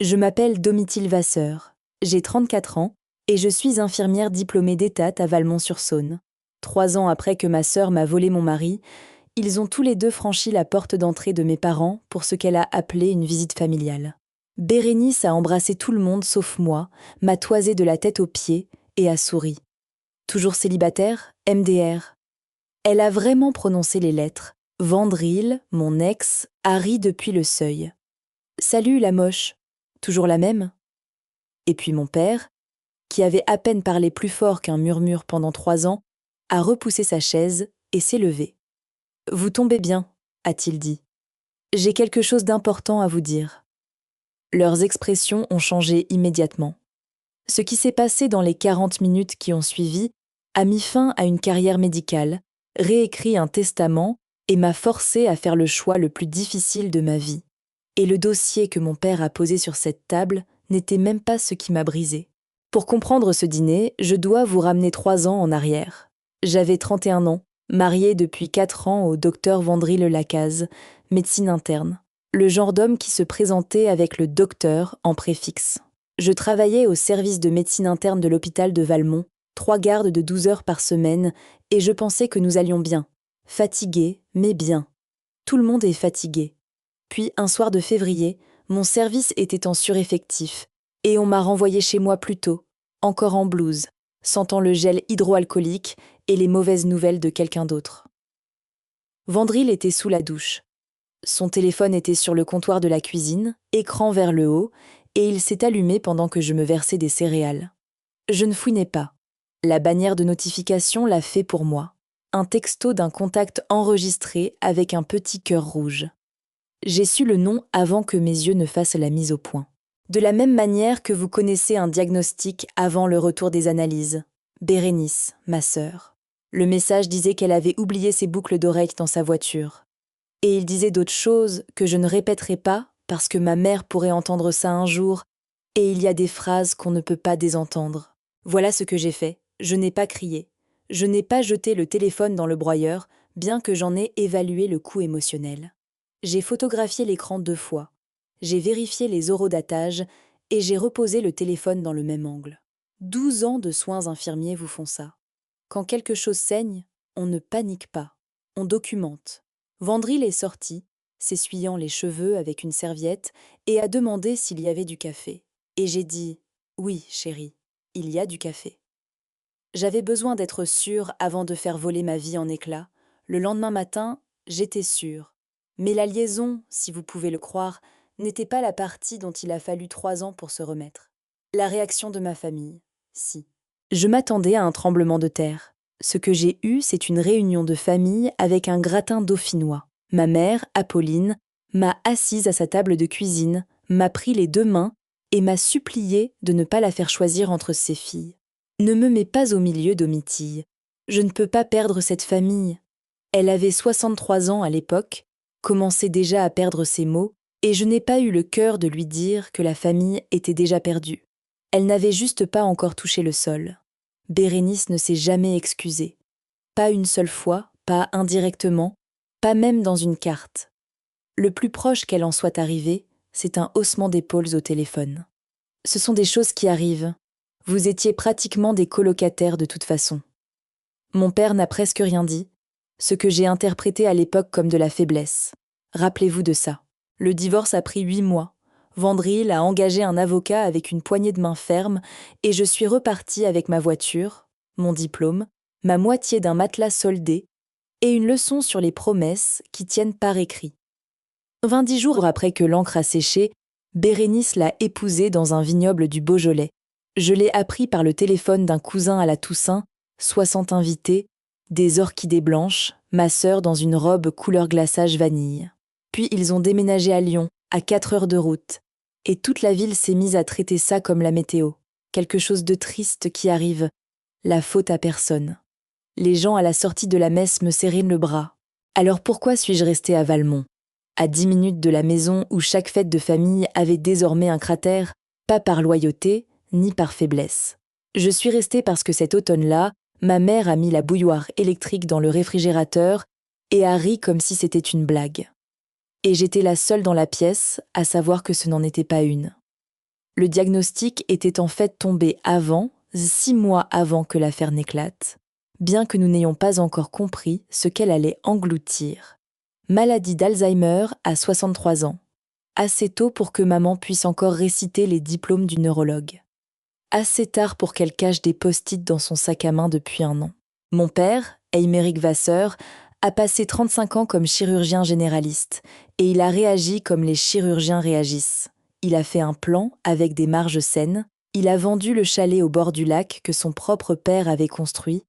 Je m'appelle Domitil Vasseur, j'ai 34 ans et je suis infirmière diplômée d'État à Valmont-sur-Saône. 3 ans après que ma sœur m'a volé mon mari, ils ont tous les deux franchi la porte d'entrée de mes parents pour ce qu'elle a appelé une visite familiale. Bérénice a embrassé tout le monde sauf moi, m'a toisé de la tête aux pieds et a souri. Toujours célibataire, MDR. Elle a vraiment prononcé les lettres. Vandril, mon ex, a ri depuis le seuil. Salut la moche, toujours la même? Et puis mon père, qui avait à peine parlé plus fort qu'un murmure pendant 3 ans, a repoussé sa chaise et s'est levé. Vous tombez bien, a-t-il dit. J'ai quelque chose d'important à vous dire. Leurs expressions ont changé immédiatement. Ce qui s'est passé dans les 40 minutes qui ont suivi a mis fin à une carrière médicale, réécrit un testament et m'a forcé à faire le choix le plus difficile de ma vie. Et le dossier que mon père a posé sur cette table n'était même pas ce qui m'a brisé. Pour comprendre ce dîner, je dois vous ramener 3 ans en arrière. J'avais 31 ans, mariée depuis 4 ans au docteur Vandril Lacaze, médecine interne. Le genre d'homme qui se présentait avec le docteur en préfixe. Je travaillais au service de médecine interne de l'hôpital de Valmont, 3 gardes de 12 heures par semaine, et je pensais que nous allions bien. Fatigués, mais bien. Tout le monde est fatigué. Puis, un soir de février, mon service était en sureffectif, et on m'a renvoyé chez moi plus tôt, encore en blouse, sentant le gel hydroalcoolique et les mauvaises nouvelles de quelqu'un d'autre. Vandril était sous la douche. Son téléphone était sur le comptoir de la cuisine, écran vers le haut, et il s'est allumé pendant que je me versais des céréales. Je ne fouinais pas. La bannière de notification l'a fait pour moi. Un texto d'un contact enregistré avec un petit cœur rouge. J'ai su le nom avant que mes yeux ne fassent la mise au point. De la même manière que vous connaissez un diagnostic avant le retour des analyses. Bérénice, ma sœur. Le message disait qu'elle avait oublié ses boucles d'oreilles dans sa voiture. Et il disait d'autres choses que je ne répéterai pas parce que ma mère pourrait entendre ça un jour, et il y a des phrases qu'on ne peut pas désentendre. Voilà ce que j'ai fait. Je n'ai pas crié. Je n'ai pas jeté le téléphone dans le broyeur, bien que j'en ai évalué le coût émotionnel. J'ai photographié l'écran 2 fois. J'ai vérifié les horodatages et j'ai reposé le téléphone dans le même angle. 12 ans de soins infirmiers vous font ça. Quand quelque chose saigne, on ne panique pas. On documente. Vandril est sorti, s'essuyant les cheveux avec une serviette, et a demandé s'il y avait du café. Et j'ai dit « Oui, chérie, il y a du café ». J'avais besoin d'être sûre avant de faire voler ma vie en éclats. Le lendemain matin, j'étais sûre. Mais la liaison, si vous pouvez le croire, n'était pas la partie dont il a fallu 3 ans pour se remettre. La réaction de ma famille, si. Je m'attendais à un tremblement de terre. Ce que j'ai eu, c'est une réunion de famille avec un gratin dauphinois. Ma mère, Apolline, m'a assise à sa table de cuisine, m'a pris les 2 mains et m'a supplié de ne pas la faire choisir entre ses filles. Ne me mets pas au milieu, Domitille. Je ne peux pas perdre cette famille. Elle avait 63 ans à l'époque, commençait déjà à perdre ses mots, et je n'ai pas eu le cœur de lui dire que la famille était déjà perdue. Elle n'avait juste pas encore touché le sol. Bérénice ne s'est jamais excusée. Pas une seule fois, pas indirectement, pas même dans une carte. Le plus proche qu'elle en soit arrivée, c'est un haussement d'épaules au téléphone. Ce sont des choses qui arrivent. Vous étiez pratiquement des colocataires de toute façon. Mon père n'a presque rien dit, ce que j'ai interprété à l'époque comme de la faiblesse. Rappelez-vous de ça. Le divorce a pris 8 mois. Vandril a engagé un avocat avec une poignée de main ferme et je suis repartie avec ma voiture, mon diplôme, ma moitié d'un matelas soldé et une leçon sur les promesses qui tiennent par écrit. 20 jours après que l'encre a séché, Bérénice l'a épousé dans un vignoble du Beaujolais. Je l'ai appris par le téléphone d'un cousin à la Toussaint, 60 invités, des orchidées blanches, ma sœur dans une robe couleur glaçage vanille. Puis ils ont déménagé à Lyon, à 4 heures de route, et toute la ville s'est mise à traiter ça comme la météo. Quelque chose de triste qui arrive, la faute à personne. Les gens à la sortie de la messe me serraient le bras. Alors pourquoi suis-je restée à Valmont ? À 10 minutes de la maison où chaque fête de famille avait désormais un cratère, pas par loyauté, ni par faiblesse. Je suis restée parce que cet automne-là, ma mère a mis la bouilloire électrique dans le réfrigérateur et a ri comme si c'était une blague. Et j'étais la seule dans la pièce à savoir que ce n'en était pas une. Le diagnostic était en fait tombé 6 mois avant que l'affaire n'éclate, bien que nous n'ayons pas encore compris ce qu'elle allait engloutir. Maladie d'Alzheimer à 63 ans. Assez tôt pour que maman puisse encore réciter les diplômes du neurologue. Assez tard pour qu'elle cache des post-it dans son sac à main depuis 1 an. Mon père, Aymeric Vasseur, a passé 35 ans comme chirurgien généraliste et il a réagi comme les chirurgiens réagissent. Il a fait un plan avec des marges saines, il a vendu le chalet au bord du lac que son propre père avait construit,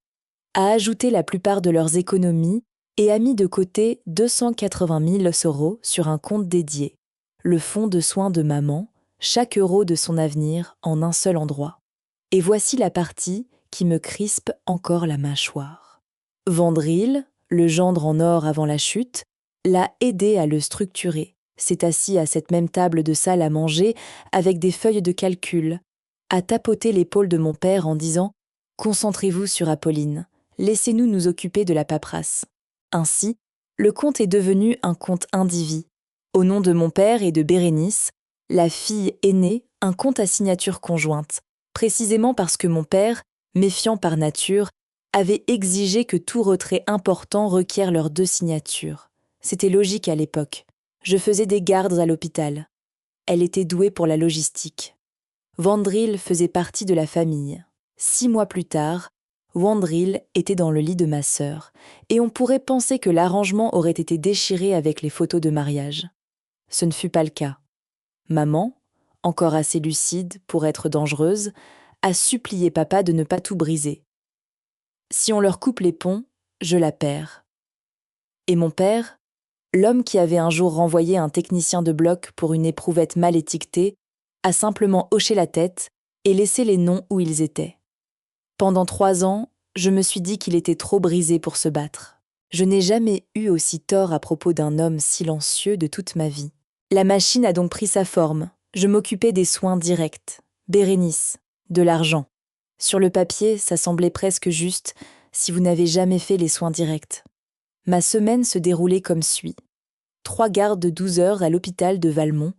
a ajouté la plupart de leurs économies et a mis de côté 280 000 euros sur un compte dédié, le fonds de soins de maman, chaque euro de son avenir en un seul endroit. Et voici la partie qui me crispe encore la mâchoire. Vandril, le gendre en or avant la chute, l'a aidé à le structurer, s'est assis à cette même table de salle à manger avec des feuilles de calcul, a tapoté l'épaule de mon père en disant « Concentrez-vous sur Apolline, laissez-nous nous occuper de la paperasse ». Ainsi, le compte est devenu un compte indivis. Au nom de mon père et de Bérénice, la fille aînée, un compte à signature conjointe, précisément parce que mon père, méfiant par nature, avait exigé que tout retrait important requiert leurs 2 signatures. C'était logique à l'époque. Je faisais des gardes à l'hôpital. Elle était douée pour la logistique. Vandril faisait partie de la famille. 6 mois plus tard, Vandril était dans le lit de ma sœur, et on pourrait penser que l'arrangement aurait été déchiré avec les photos de mariage. Ce ne fut pas le cas. Maman, encore assez lucide pour être dangereuse, a supplié papa de ne pas tout briser. Si on leur coupe les ponts, je la perds. Et mon père, l'homme qui avait un jour renvoyé un technicien de bloc pour une éprouvette mal étiquetée, a simplement hoché la tête et laissé les noms où ils étaient. Pendant 3 ans, je me suis dit qu'il était trop brisé pour se battre. Je n'ai jamais eu aussi tort à propos d'un homme silencieux de toute ma vie. La machine a donc pris sa forme. Je m'occupais des soins directs. Bérénice, de l'argent. Sur le papier, ça semblait presque juste si vous n'avez jamais fait les soins directs. Ma semaine se déroulait comme suit. 3 gardes de 12 heures à l'hôpital de Valmont,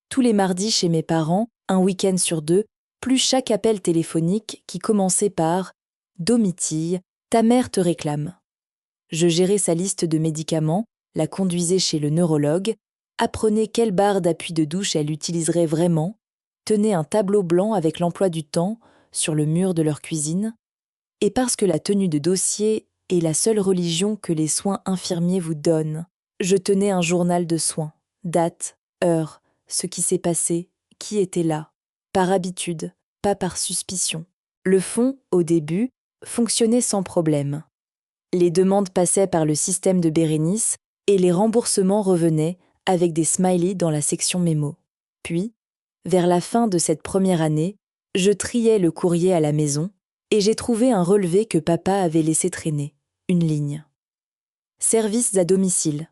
tous les mardis chez mes parents, un week-end sur 2, plus chaque appel téléphonique qui commençait par « Domitille, ta mère te réclame ». Je gérais sa liste de médicaments, la conduisais chez le neurologue, apprenais quelle barre d'appui de douche elle utiliserait vraiment, tenais un tableau blanc avec l'emploi du temps sur le mur de leur cuisine, et parce que la tenue de dossier est la seule religion que les soins infirmiers vous donnent, je tenais un journal de soins, date, heure, ce qui s'est passé, qui était là, par habitude, pas par suspicion. Le fond, au début, fonctionnait sans problème. Les demandes passaient par le système de Bérénice et les remboursements revenaient avec des smileys dans la section mémo. Puis, vers la fin de cette première année, je triais le courrier à la maison et j'ai trouvé un relevé que papa avait laissé traîner, une ligne. Services à domicile.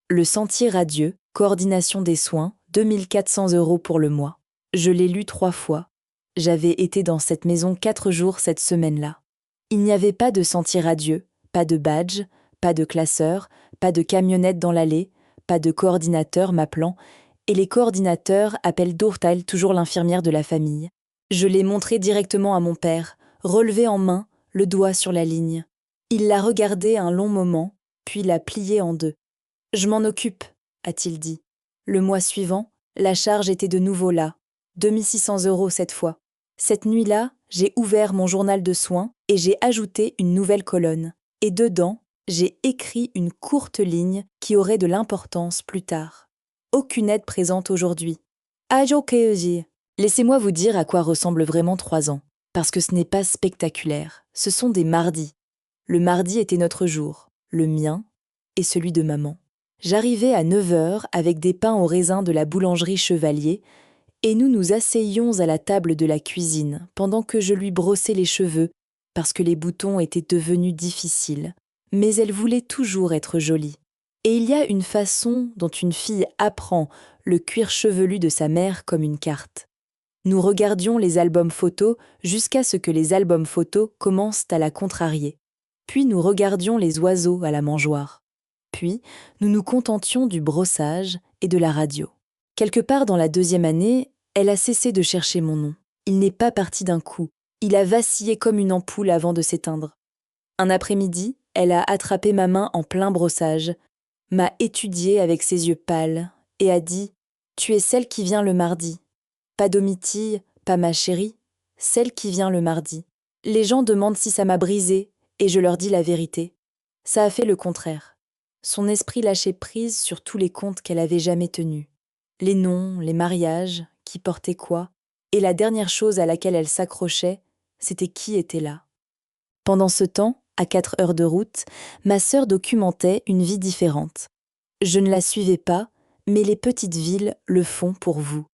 Le sentier radieux, coordination des soins, 2 400 € pour le mois. Je l'ai lu 3 fois. J'avais été dans cette maison 4 jours cette semaine-là. Il n'y avait pas de sentier radieux, pas de badge, pas de classeur, pas de camionnette dans l'allée, pas de coordinateur m'appelant, et les coordinateurs appellent Dourtal, toujours l'infirmière de la famille. Je l'ai montré directement à mon père, relevé en main, le doigt sur la ligne. Il l'a regardé un long moment, puis l'a plié en 2. « Je m'en occupe », a-t-il dit. Le mois suivant, la charge était de nouveau là, 2 600 € cette fois. Cette nuit-là, j'ai ouvert mon journal de soins et j'ai ajouté une nouvelle colonne. Et dedans, j'ai écrit une courte ligne qui aurait de l'importance plus tard. Aucune aide présente aujourd'hui. Laissez-moi vous dire à quoi ressemblent vraiment 3 ans, parce que ce n'est pas spectaculaire. Ce sont des mardis. Le mardi était notre jour, le mien et celui de maman. J'arrivais à 9 h avec des pains au raisin de la boulangerie Chevalier et nous nous asseyions à la table de la cuisine pendant que je lui brossais les cheveux parce que les boutons étaient devenus difficiles, mais elle voulait toujours être jolie. Et il y a une façon dont une fille apprend le cuir chevelu de sa mère comme une carte. Nous regardions les albums photos jusqu'à ce que les albums photos commencent à la contrarier. Puis nous regardions les oiseaux à la mangeoire. Puis nous nous contentions du brossage et de la radio. Quelque part dans la 2e année, Elle a cessé de chercher mon nom. Il n'est pas parti d'un coup. Il a vacillé comme une ampoule avant de s'éteindre. Un après-midi, elle a attrapé ma main en plein brossage, m'a étudiée avec ses yeux pâles et a dit « Tu es celle qui vient le mardi. Pas Domitille, pas ma chérie, celle qui vient le mardi. » Les gens demandent si ça m'a brisée et je leur dis la vérité. Ça a fait le contraire. Son esprit lâchait prise sur tous les comptes qu'elle avait jamais tenus. Les noms, les mariages, qui portait quoi, et la dernière chose à laquelle elle s'accrochait, c'était qui était là. Pendant ce temps, à 4 heures de route, ma sœur documentait une vie différente. Je ne la suivais pas, mais les petites villes le font pour vous.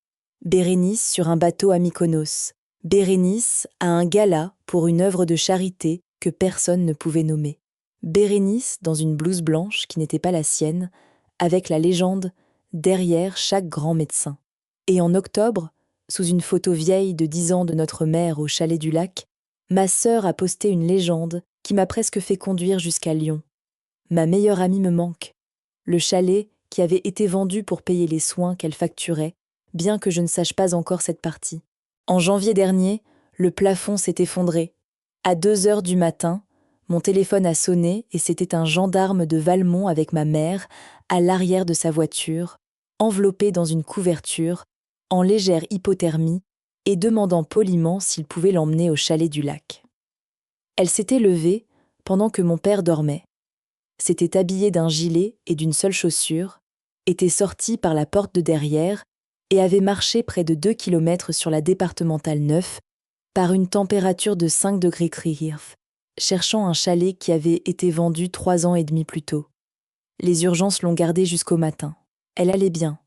Bérénice sur un bateau à Mykonos. Bérénice à un gala pour une œuvre de charité que personne ne pouvait nommer. Bérénice dans une blouse blanche qui n'était pas la sienne, avec la légende « Derrière chaque grand médecin ». Et en octobre, sous une photo vieille de 10 ans de notre mère au chalet du lac, ma sœur a posté une légende qui m'a presque fait conduire jusqu'à Lyon. Ma meilleure amie me manque. Le chalet qui avait été vendu pour payer les soins qu'elle facturait, bien que je ne sache pas encore cette partie. En janvier dernier, le plafond s'est effondré. À 2 heures du matin, mon téléphone a sonné et c'était un gendarme de Valmont avec ma mère, à l'arrière de sa voiture, enveloppé dans une couverture, en légère hypothermie, et demandant poliment s'il pouvait l'emmener au chalet du lac. Elle s'était levée pendant que mon père dormait. S'était habillée d'un gilet et d'une seule chaussure, était sortie par la porte de derrière et avait marché près de 2 kilomètres sur la départementale 9 par une température de 5 degrés Celsius, cherchant un chalet qui avait été vendu 3 ans et demi plus tôt. Les urgences l'ont gardée jusqu'au matin. Elle allait bien,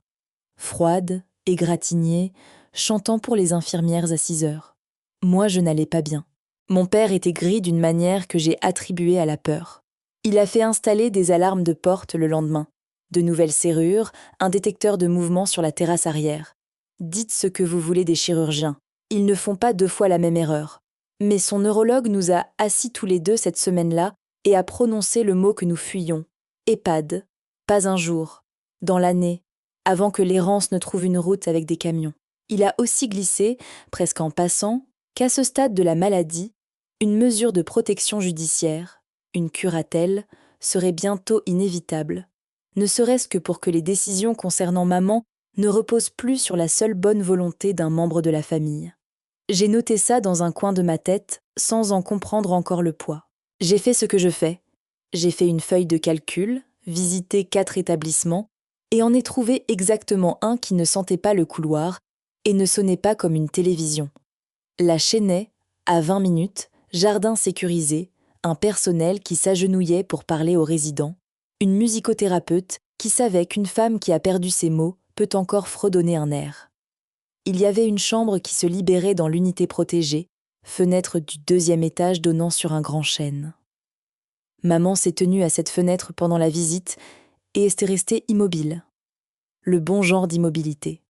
froide, égratignée, chantant pour les infirmières à 6 heures. Moi, je n'allais pas bien. Mon père était gris d'une manière que j'ai attribuée à la peur. Il a fait installer des alarmes de porte le lendemain, de nouvelles serrures, un détecteur de mouvement sur la terrasse arrière. Dites ce que vous voulez des chirurgiens, ils ne font pas 2 fois la même erreur. Mais son neurologue nous a assis tous les deux cette semaine-là et a prononcé le mot que nous fuyions. EHPAD, pas un jour, dans l'année, avant que l'errance ne trouve une route avec des camions. Il a aussi glissé, presque en passant, qu'à ce stade de la maladie, une mesure de protection judiciaire, une curatelle, serait bientôt inévitable, ne serait-ce que pour que les décisions concernant maman ne reposent plus sur la seule bonne volonté d'un membre de la famille. J'ai noté ça dans un coin de ma tête, sans en comprendre encore le poids. J'ai fait ce que je fais. J'ai fait une feuille de calcul, visité 4 établissements, et en ai trouvé exactement un qui ne sentait pas le couloir et ne sonnait pas comme une télévision. La Chênaie, à 20 minutes, jardin sécurisé, un personnel qui s'agenouillait pour parler aux résidents, une musicothérapeute qui savait qu'une femme qui a perdu ses mots peut encore fredonner un air. Il y avait une chambre qui se libérait dans l'unité protégée, fenêtre du 2e étage donnant sur un grand chêne. Maman s'est tenue à cette fenêtre pendant la visite et est restée immobile. Le bon genre d'immobilité.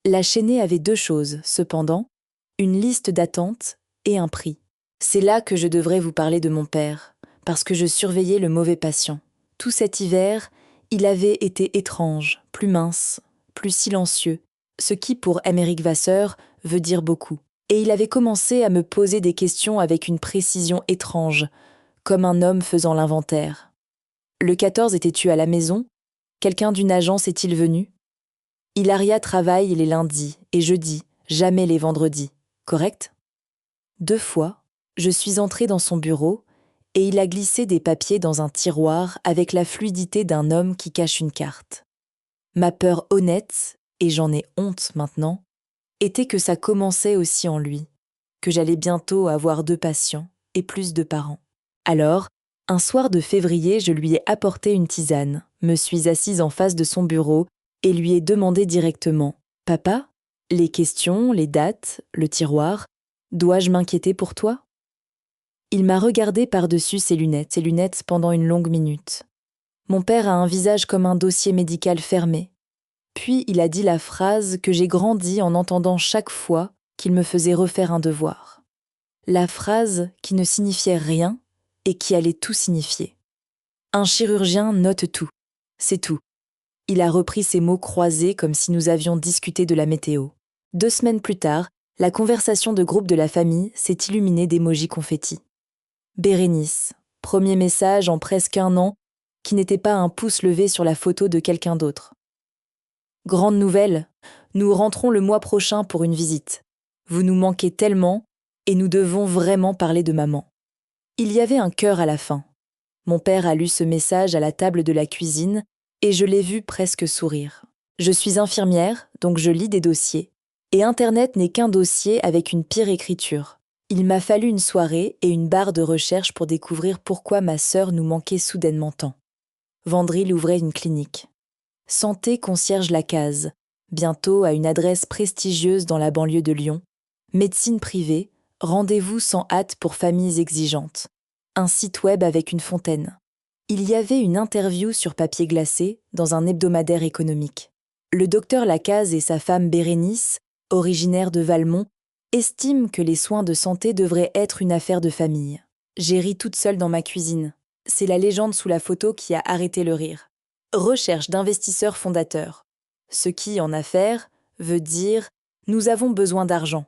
La Chênaie avait 2 choses, cependant, une liste d'attente et un prix. C'est là que je devrais vous parler de mon père, parce que je surveillais le mauvais patient. Tout cet hiver, il avait été étrange, plus mince, plus silencieux, ce qui, pour Émeric Vasseur, veut dire beaucoup. Et il avait commencé à me poser des questions avec une précision étrange, comme un homme faisant l'inventaire. Le 14 étais-tu à la maison? Quelqu'un d'une agence est-il venu? Hilaria travaille les lundis et jeudis, jamais les vendredis. Correct? 2 fois, je suis entrée dans son bureau et il a glissé des papiers dans un tiroir avec la fluidité d'un homme qui cache une carte. Ma peur honnête, et j'en ai honte maintenant, était que ça commençait aussi en lui, que j'allais bientôt avoir 2 patients et plus de parents. Alors, un soir de février, je lui ai apporté une tisane, me suis assise en face de son bureau et lui ai demandé directement « Papa, les questions, les dates, le tiroir, dois-je m'inquiéter pour toi ?» Il m'a regardé par-dessus ses lunettes pendant une longue minute. Mon père a un visage comme un dossier médical fermé. Puis il a dit la phrase que j'ai grandi en entendant chaque fois qu'il me faisait refaire un devoir. La phrase qui ne signifiait rien et qui allait tout signifier. Un chirurgien note tout, c'est tout. Il a repris ces mots croisés comme si nous avions discuté de la météo. 2 semaines plus tard, la conversation de groupe de la famille s'est illuminée d'émojis confettis. Bérénice, premier message en presque 1 an, qui n'était pas un pouce levé sur la photo de quelqu'un d'autre. Grande nouvelle, nous rentrons le mois prochain pour une visite. Vous nous manquez tellement et nous devons vraiment parler de maman. Il y avait un cœur à la fin. Mon père a lu ce message à la table de la cuisine et je l'ai vu presque sourire. Je suis infirmière, donc je lis des dossiers. Et Internet n'est qu'un dossier avec une pire écriture. Il m'a fallu une soirée et une barre de recherche pour découvrir pourquoi ma sœur nous manquait soudainement tant. Vandril ouvrait une clinique. Santé concierge Lacaze, bientôt à une adresse prestigieuse dans la banlieue de Lyon. Médecine privée, rendez-vous sans hâte pour familles exigeantes. Un site web avec une fontaine. Il y avait une interview sur papier glacé dans un hebdomadaire économique. Le docteur Lacaze et sa femme Bérénice, originaire de Valmont, estiment que les soins de santé devraient être une affaire de famille. J'ai ri toute seule dans ma cuisine. C'est la légende sous la photo qui a arrêté le rire. Recherche d'investisseurs fondateurs. Ce qui, en affaires, veut dire « nous avons besoin d'argent ».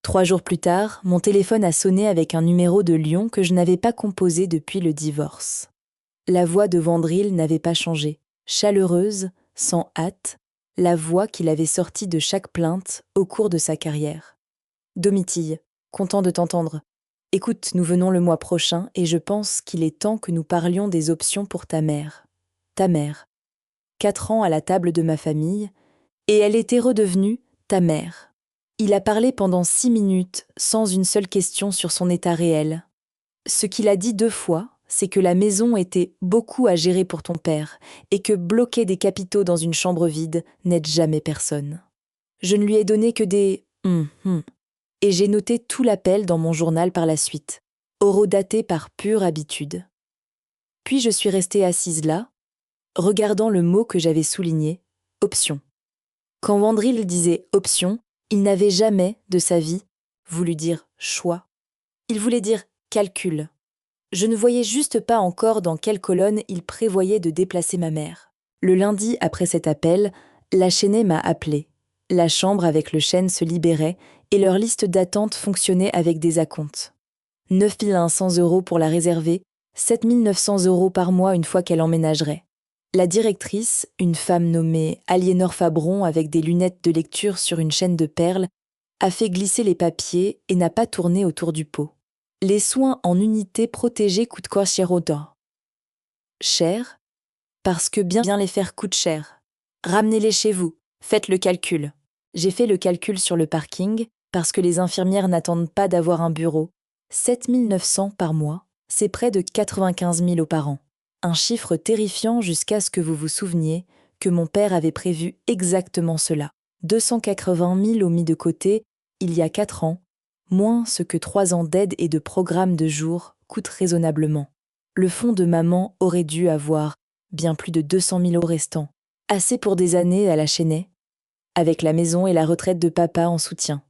3 jours plus tard, mon téléphone a sonné avec un numéro de Lyon que je n'avais pas composé depuis le divorce. La voix de Vandril n'avait pas changé. Chaleureuse, sans hâte, la voix qu'il avait sortie de chaque plainte au cours de sa carrière. Domitille, content de t'entendre. Écoute, nous venons le mois prochain et je pense qu'il est temps que nous parlions des options pour ta mère. Ta mère. 4 ans à la table de ma famille, et elle était redevenue ta mère. Il a parlé pendant 6 minutes, sans une seule question sur son état réel. Ce qu'il a dit 2 fois, c'est que la maison était beaucoup à gérer pour ton père, et que bloquer des capitaux dans une chambre vide n'aide jamais personne. Je ne lui ai donné que des et j'ai noté tout l'appel dans mon journal par la suite, horodaté par pure habitude. Puis je suis restée assise là, regardant le mot que j'avais souligné, option. Quand Vandril disait option, il n'avait jamais, de sa vie, voulu dire choix. Il voulait dire calcul. Je ne voyais juste pas encore dans quelle colonne il prévoyait de déplacer ma mère. Le lundi, après cet appel, la Chesnais m'a appelé. La chambre avec le chêne se libérait et leur liste d'attente fonctionnait avec des acomptes. 9 100 € pour la réserver, 7 900 € par mois une fois qu'elle emménagerait. La directrice, une femme nommée Aliénor Fabron avec des lunettes de lecture sur une chaîne de perles, a fait glisser les papiers et n'a pas tourné autour du pot. Les soins en unité protégée coûtent quoi cher autant? Cher? Parce que bien les faire coûte cher. Ramenez-les chez vous, faites le calcul. J'ai fait le calcul sur le parking parce que les infirmières n'attendent pas d'avoir un bureau. 7 900 par mois, c'est près de 95 000 par an. Un chiffre terrifiant jusqu'à ce que vous vous souveniez que mon père avait prévu exactement cela. 280 000 mis de côté il y a 4 ans, moins ce que 3 ans d'aide et de programme de jour coûtent raisonnablement. Le fonds de maman aurait dû avoir bien plus de 200 000 € restants, assez pour des années à la Chesnais, avec la maison et la retraite de papa en soutien.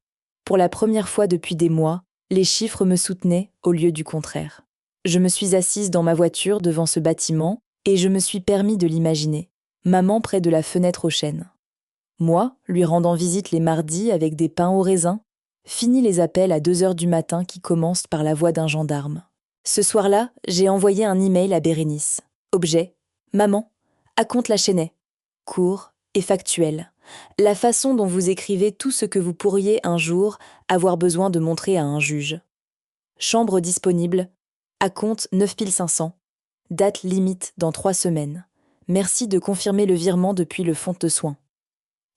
Pour la première fois depuis des mois, les chiffres me soutenaient au lieu du contraire. Je me suis assise dans ma voiture devant ce bâtiment et je me suis permis de l'imaginer. Maman près de la fenêtre au chêne. Moi, lui rendant visite les mardis avec des pains au raisin, fini les appels à 2 heures du matin qui commencent par la voix d'un gendarme. Ce soir-là, j'ai envoyé un email à Bérénice. Objet, maman, acompte la Chesnais. Court et factuel. La façon dont vous écrivez tout ce que vous pourriez un jour avoir besoin de montrer à un juge. Chambre disponible, acompte 9 500. Date limite dans 3 semaines. Merci de confirmer le virement depuis le fonds de soins.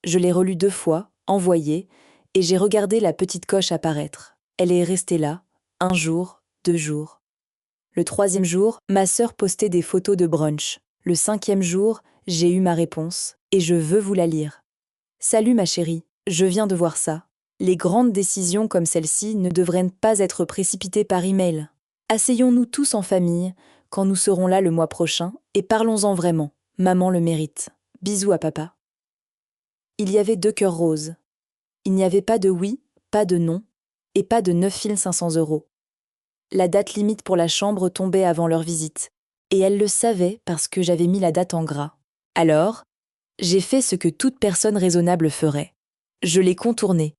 Je l'ai relu 2 fois, envoyé, et j'ai regardé la petite coche apparaître. Elle est restée là, 1 jour, 2 jours. Le 3e jour, ma sœur postait des photos de brunch. Le 5e jour, j'ai eu ma réponse, et je veux vous la lire. Salut ma chérie, je viens de voir ça. Les grandes décisions comme celle-ci ne devraient pas être précipitées par email. Asseyons-nous tous en famille, quand nous serons là le mois prochain, et parlons-en vraiment. Maman le mérite. Bisous à papa. Il y avait 2 cœurs roses. Il n'y avait pas de oui, pas de non, et pas de 9 500 €. La date limite pour la chambre tombait avant leur visite, et elle le savait parce que j'avais mis la date en gras. Alors, j'ai fait ce que toute personne raisonnable ferait. Je l'ai contourné.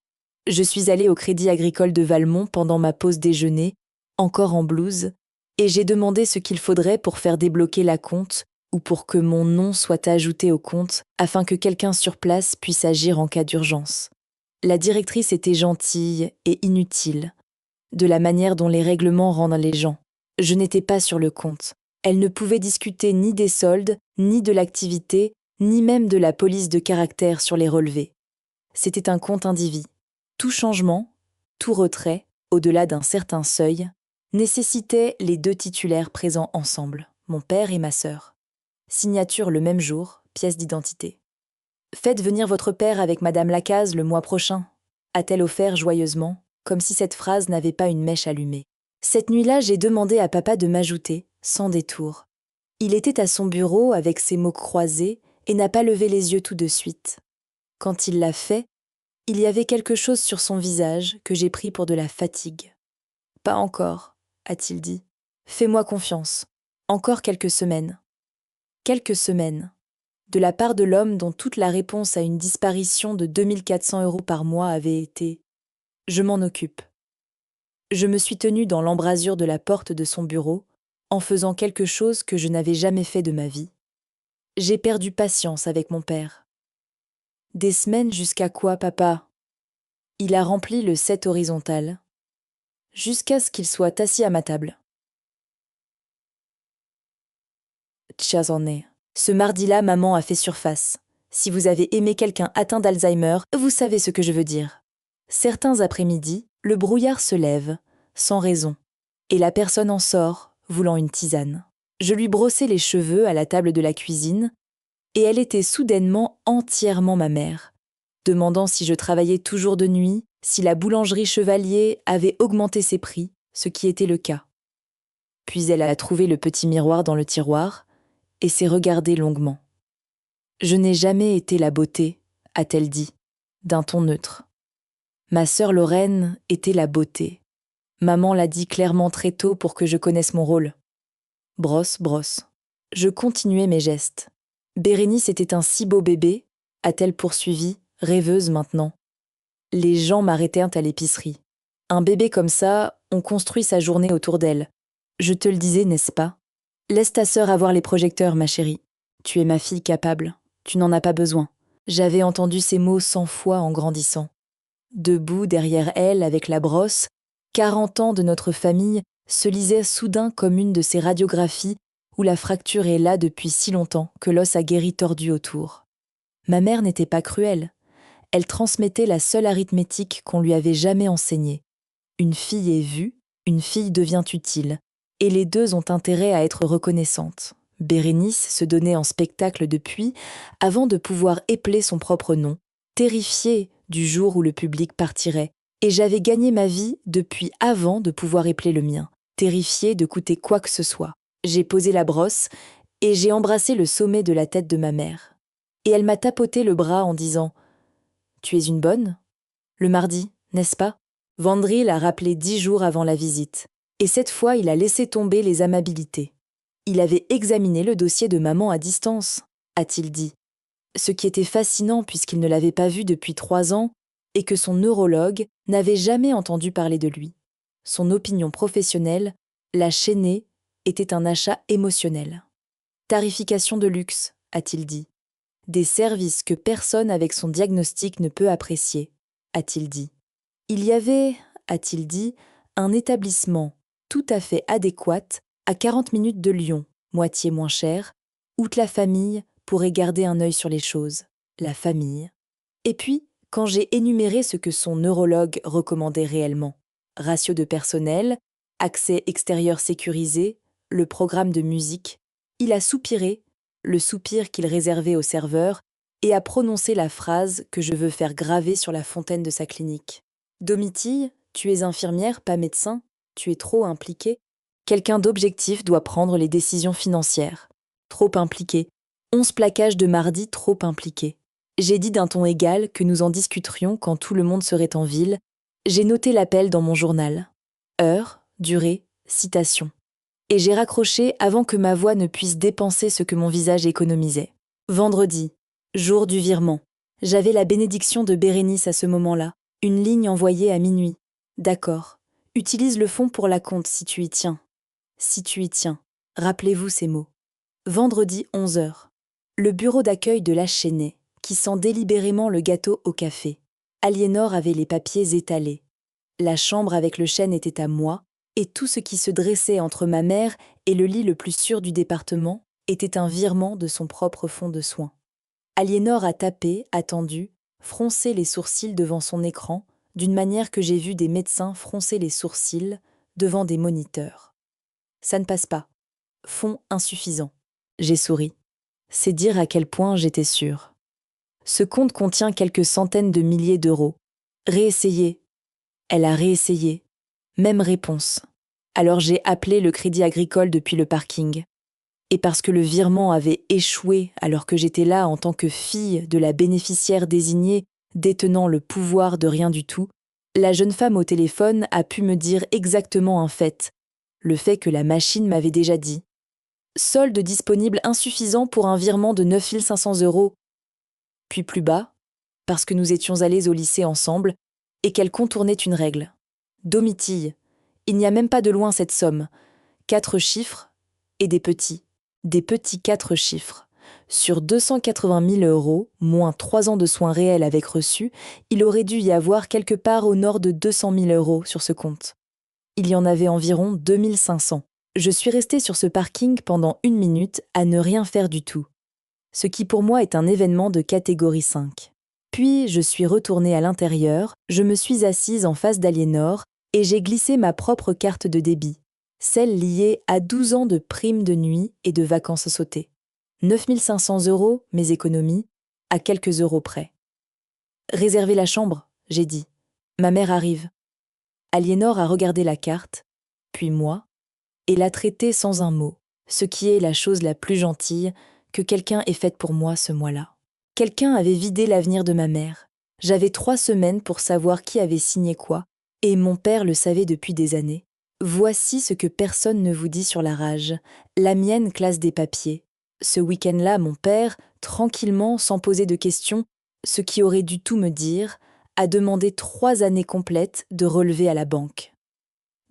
Je suis allée au Crédit Agricole de Valmont pendant ma pause déjeuner, encore en blouse, et j'ai demandé ce qu'il faudrait pour faire débloquer la compte ou pour que mon nom soit ajouté au compte afin que quelqu'un sur place puisse agir en cas d'urgence. La directrice était gentille et inutile, de la manière dont les règlements rendent les gens. Je n'étais pas sur le compte. Elle ne pouvait discuter ni des soldes, ni de l'activité, ni même de la police de caractère sur les relevés. C'était un compte indivis. Tout changement, tout retrait, au-delà d'un certain seuil, nécessitait les deux titulaires présents ensemble, mon père et ma sœur. Signature le même jour, pièce d'identité. « Faites venir votre père avec Madame Lacaze le mois prochain », a-t-elle offert joyeusement, comme si cette phrase n'avait pas une mèche allumée. Cette nuit-là, j'ai demandé à papa de m'ajouter, sans détour. Il était à son bureau avec ses mots croisés et n'a pas levé les yeux tout de suite. Quand il l'a fait, il y avait quelque chose sur son visage que j'ai pris pour de la fatigue. « Pas encore », a-t-il dit. « Fais-moi confiance. Encore quelques semaines. » Quelques semaines. De la part de l'homme dont toute la réponse à une disparition de 2400 € par mois avait été « Je m'en occupe ». Je me suis tenue dans l'embrasure de la porte de son bureau, en faisant quelque chose que je n'avais jamais fait de ma vie. J'ai perdu patience avec mon père. « Des semaines jusqu'à quoi, papa ?» Il a rempli le 7 horizontal. « Jusqu'à ce qu'il soit assis à ma table. » Tchazorné. Ce mardi-là, maman a fait surface. Si vous avez aimé quelqu'un atteint d'Alzheimer, vous savez ce que je veux dire. Certains après-midi, le brouillard se lève, sans raison, et la personne en sort, voulant une tisane. Je lui brossais les cheveux à la table de la cuisine, et elle était soudainement entièrement ma mère, demandant si je travaillais toujours de nuit, si la boulangerie Chevalier avait augmenté ses prix, ce qui était le cas. Puis elle a trouvé le petit miroir dans le tiroir, et s'est regardée longuement. « Je n'ai jamais été la beauté », a-t-elle dit, d'un ton neutre. Ma sœur Lorraine était la beauté. Maman l'a dit clairement très tôt pour que je connaisse mon rôle. Brosse, brosse. Je continuais mes gestes. Bérénice était un si beau bébé, a-t-elle poursuivi, rêveuse maintenant. Les gens m'arrêtèrent à l'épicerie. Un bébé comme ça, on construit sa journée autour d'elle. Je te le disais, n'est-ce pas ? Laisse ta sœur avoir les projecteurs, ma chérie. Tu es ma fille capable. Tu n'en as pas besoin. J'avais entendu ces mots 100 fois en grandissant. Debout derrière elle avec la brosse, 40 ans de notre famille se lisaient soudain comme une de ces radiographies où la fracture est là depuis si longtemps que l'os a guéri tordu autour. Ma mère n'était pas cruelle. Elle transmettait la seule arithmétique qu'on lui avait jamais enseignée. Une fille est vue, une fille devient utile. Et les deux ont intérêt à être reconnaissantes. Bérénice se donnait en spectacle depuis, avant de pouvoir épeler son propre nom, terrifiée du jour où le public partirait, et j'avais gagné ma vie depuis avant de pouvoir épeler le mien, terrifiée de coûter quoi que ce soit. J'ai posé la brosse, et j'ai embrassé le sommet de la tête de ma mère. Et elle m'a tapoté le bras en disant « Tu es une bonne ?» Le mardi, n'est-ce pas ? Vandry l'a rappelé 10 jours avant la visite. Et cette fois, il a laissé tomber les amabilités. Il avait examiné le dossier de maman à distance, a-t-il dit. Ce qui était fascinant puisqu'il ne l'avait pas vu depuis 3 ans et que son neurologue n'avait jamais entendu parler de lui. Son opinion professionnelle, la chaînée, était un achat émotionnel. Tarification de luxe, a-t-il dit. Des services que personne avec son diagnostic ne peut apprécier, a-t-il dit. Il y avait, a-t-il dit, un établissement tout à fait adéquate à 40 minutes de Lyon, moitié moins cher, où la famille pourrait garder un œil sur les choses. La famille. Et puis, quand j'ai énuméré ce que son neurologue recommandait réellement, ratio de personnel, accès extérieur sécurisé, le programme de musique, il a soupiré, le soupir qu'il réservait aux serveurs, et a prononcé la phrase que je veux faire graver sur la fontaine de sa clinique. « Domitille, tu es infirmière, pas médecin. Tu es trop impliqué. Quelqu'un d'objectif doit prendre les décisions financières. Trop impliqué. 11 plaquages de mardi trop impliqués. J'ai dit d'un ton égal que nous en discuterions quand tout le monde serait en ville. J'ai noté l'appel dans mon journal. Heure, durée, citation. Et j'ai raccroché avant que ma voix ne puisse dépenser ce que mon visage économisait. Vendredi, jour du virement. J'avais la bénédiction de Bérénice à ce moment-là, une ligne envoyée à minuit. D'accord. Utilise le fonds pour la compte si tu y tiens. Si tu y tiens. Rappelez-vous ces mots. Vendredi 11 heures. Le bureau d'accueil de la Chênaie, qui sent délibérément le gâteau au café. Aliénor avait les papiers étalés. La chambre avec le chêne était à moi, et tout ce qui se dressait entre ma mère et le lit le plus sûr du département était un virement de son propre fonds de soins. Aliénor a tapé, attendu, froncé les sourcils devant son écran, d'une manière que j'ai vu des médecins froncer les sourcils devant des moniteurs. Ça ne passe pas. Fonds insuffisant. J'ai souri. C'est dire à quel point j'étais sûre. Ce compte contient quelques centaines de milliers d'euros. Réessayez. Elle a réessayé. Même réponse. Alors j'ai appelé le Crédit Agricole depuis le parking. Et parce que le virement avait échoué alors que j'étais là en tant que fille de la bénéficiaire désignée détenant le pouvoir de rien du tout, la jeune femme au téléphone a pu me dire exactement un fait, le fait que la machine m'avait déjà dit. Solde disponible insuffisant pour un virement de 9 500 €. Puis plus bas, parce que nous étions allés au lycée ensemble et qu'elle contournait une règle. Domitille, il n'y a même pas de loin cette somme. 4 chiffres et des petits 4 chiffres. Sur 280 000 €, moins 3 ans de soins réels avec reçu, il aurait dû y avoir quelque part au nord de 200 000 € sur ce compte. Il y en avait environ 2 500. Je suis restée sur ce parking pendant 1 minute à ne rien faire du tout. Ce qui pour moi est un événement de catégorie 5. Puis je suis retournée à l'intérieur, je me suis assise en face d'Aliénor et j'ai glissé ma propre carte de débit, celle liée à 12 ans de primes de nuit et de vacances sautées. 9 500 €, mes économies, à quelques euros près. Réservez la chambre, j'ai dit. Ma mère arrive. Aliénor a regardé la carte, puis moi, et l'a traitée sans un mot, ce qui est la chose la plus gentille que quelqu'un ait faite pour moi ce mois-là. Quelqu'un avait vidé l'avenir de ma mère. J'avais 3 semaines pour savoir qui avait signé quoi, et mon père le savait depuis des années. Voici ce que personne ne vous dit sur la rage. La mienne classe des papiers. Ce week-end-là, mon père, tranquillement, sans poser de questions, ce qui aurait dû tout me dire, a demandé 3 années complètes de relevé à la banque.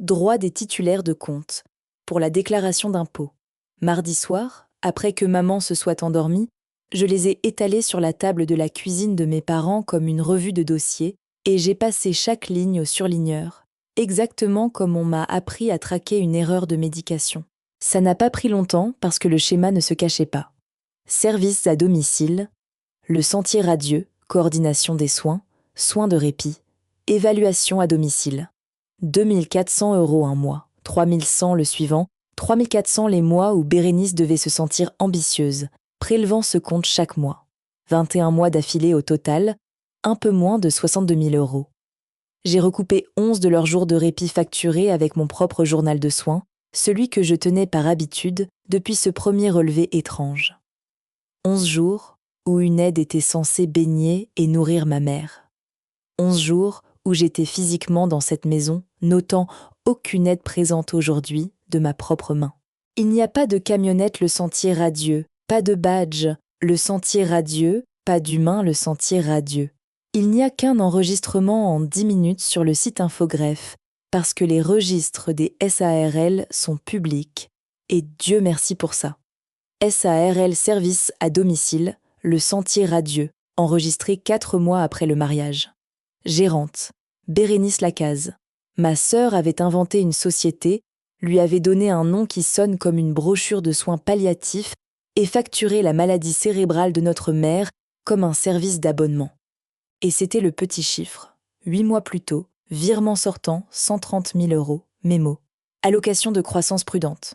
Droit des titulaires de compte, pour la déclaration d'impôt. Mardi soir, après que maman se soit endormie, je les ai étalés sur la table de la cuisine de mes parents comme une revue de dossiers, et j'ai passé chaque ligne au surligneur, exactement comme on m'a appris à traquer une erreur de médication. Ça n'a pas pris longtemps parce que le schéma ne se cachait pas. Services à domicile, le sentier radieux, coordination des soins, soins de répit, évaluation à domicile. 2 400 € un mois, 3 100 le suivant, 3 400 les mois où Bérénice devait se sentir ambitieuse, prélevant ce compte chaque mois. 21 mois d'affilée au total, un peu moins de 62 000 €. J'ai recoupé 11 de leurs jours de répit facturés avec mon propre journal de soins, celui que je tenais par habitude depuis ce premier relevé étrange. 11 jours où une aide était censée baigner et nourrir ma mère. 11 jours où j'étais physiquement dans cette maison, notant aucune aide présente aujourd'hui de ma propre main. Il n'y a pas de camionnette le sentier radieux, pas de badge, le sentier radieux, pas d'humain le sentier radieux. Il n'y a qu'un enregistrement en 10 minutes sur le site Infogreffe, parce que les registres des SARL sont publics, et Dieu merci pour ça. SARL Service à domicile, le sentier radieux, enregistré 4 mois après le mariage. Gérante, Bérénice Lacaze. Ma sœur avait inventé une société, lui avait donné un nom qui sonne comme une brochure de soins palliatifs et facturé la maladie cérébrale de notre mère comme un service d'abonnement. Et c'était le petit chiffre. 8 mois plus tôt, virement sortant, 130 000 €, mémo. Allocation de croissance prudente.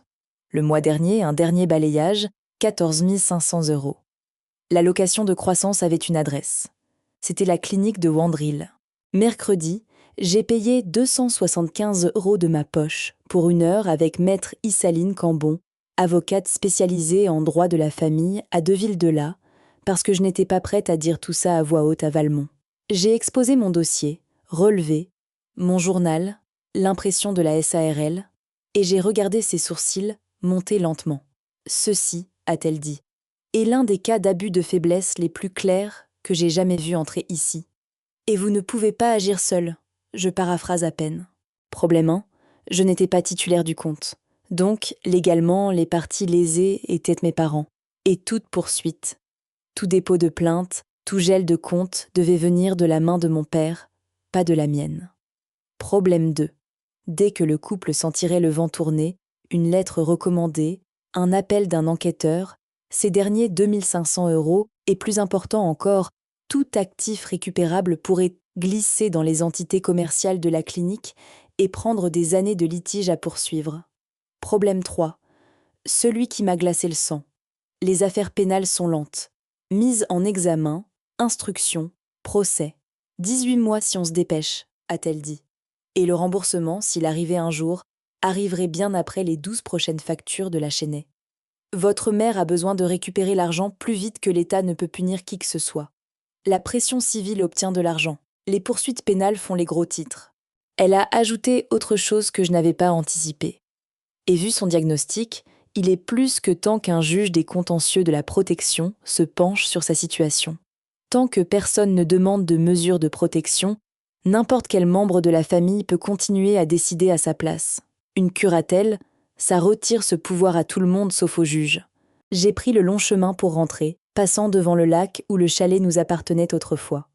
Le mois dernier, un dernier balayage, 14 500 €. L'allocation de croissance avait une adresse. C'était la clinique de Wandril. Mercredi, j'ai payé 275 € de ma poche pour 1 heure avec maître Issaline Cambon, avocate spécialisée en droit de la famille à Deville-de-Lay, parce que je n'étais pas prête à dire tout ça à voix haute à Valmont. J'ai exposé mon dossier, relevé, mon journal, l'impression de la SARL, et j'ai regardé ses sourcils monter lentement. Ceci, a-t-elle dit, est l'un des cas d'abus de faiblesse les plus clairs que j'ai jamais vu entrer ici. Et vous ne pouvez pas agir seul, je paraphrase à peine. Problème 1, je n'étais pas titulaire du compte. Donc, légalement, les parties lésées étaient mes parents. Et toute poursuite, tout dépôt de plainte, tout gel de compte devait venir de la main de mon père, pas de la mienne. Problème 2. Dès que le couple sentirait le vent tourner, une lettre recommandée, un appel d'un enquêteur, ces derniers 2500 € et plus important encore, tout actif récupérable pourrait glisser dans les entités commerciales de la clinique et prendre des années de litige à poursuivre. Problème 3. Celui qui m'a glacé le sang. Les affaires pénales sont lentes. Mise en examen, instruction, procès. 18 mois si on se dépêche, a-t-elle dit. Et le remboursement, s'il arrivait un jour, arriverait bien après les 12 prochaines factures de la Chesnay. Votre mère a besoin de récupérer l'argent plus vite que l'État ne peut punir qui que ce soit. La pression civile obtient de l'argent. Les poursuites pénales font les gros titres. Elle a ajouté autre chose que je n'avais pas anticipé. Et vu son diagnostic, il est plus que temps qu'un juge des contentieux de la protection se penche sur sa situation. Tant que personne ne demande de mesures de protection, n'importe quel membre de la famille peut continuer à décider à sa place. Une curatelle, ça retire ce pouvoir à tout le monde sauf au juge. J'ai pris le long chemin pour rentrer, passant devant le lac où le chalet nous appartenait autrefois,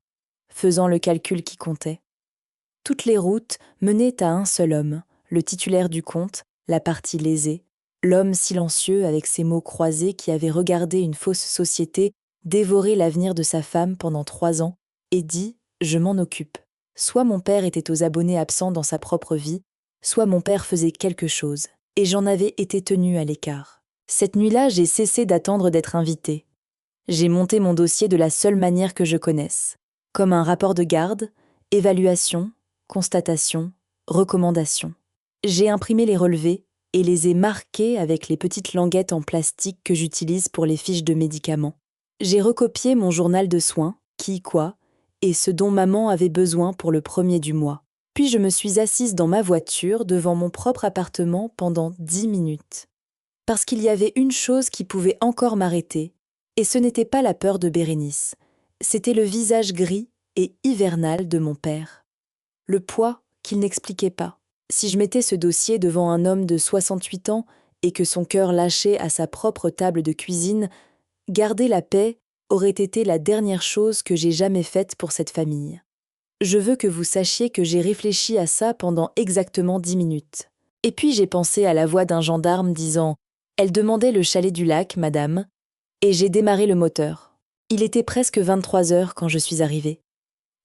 faisant le calcul qui comptait. Toutes les routes menaient à un seul homme, le titulaire du compte, la partie lésée, l'homme silencieux avec ses mots croisés qui avait regardé une fausse société dévorer l'avenir de sa femme pendant 3 ans et dit « je m'en occupe ». Soit mon père était aux abonnés absents dans sa propre vie, soit mon père faisait quelque chose, et j'en avais été tenue à l'écart. Cette nuit-là, j'ai cessé d'attendre d'être invitée. J'ai monté mon dossier de la seule manière que je connaisse, comme un rapport de garde, évaluation, constatation, recommandation. J'ai imprimé les relevés et les ai marqués avec les petites languettes en plastique que j'utilise pour les fiches de médicaments. J'ai recopié mon journal de soins, qui, quoi, et ce dont maman avait besoin pour le premier du mois. Puis je me suis assise dans ma voiture devant mon propre appartement pendant 10 minutes. Parce qu'il y avait une chose qui pouvait encore m'arrêter, et ce n'était pas la peur de Bérénice, c'était le visage gris et hivernal de mon père. Le poids qu'il n'expliquait pas. Si je mettais ce dossier devant un homme de 68 ans et que son cœur lâchait à sa propre table de cuisine, garder la paix aurait été la dernière chose que j'ai jamais faite pour cette famille. Je veux que vous sachiez que j'ai réfléchi à ça pendant exactement 10 minutes. Et puis j'ai pensé à la voix d'un gendarme disant « Elle demandait le chalet du lac, madame », et j'ai démarré le moteur. Il était presque 23 heures quand je suis arrivée.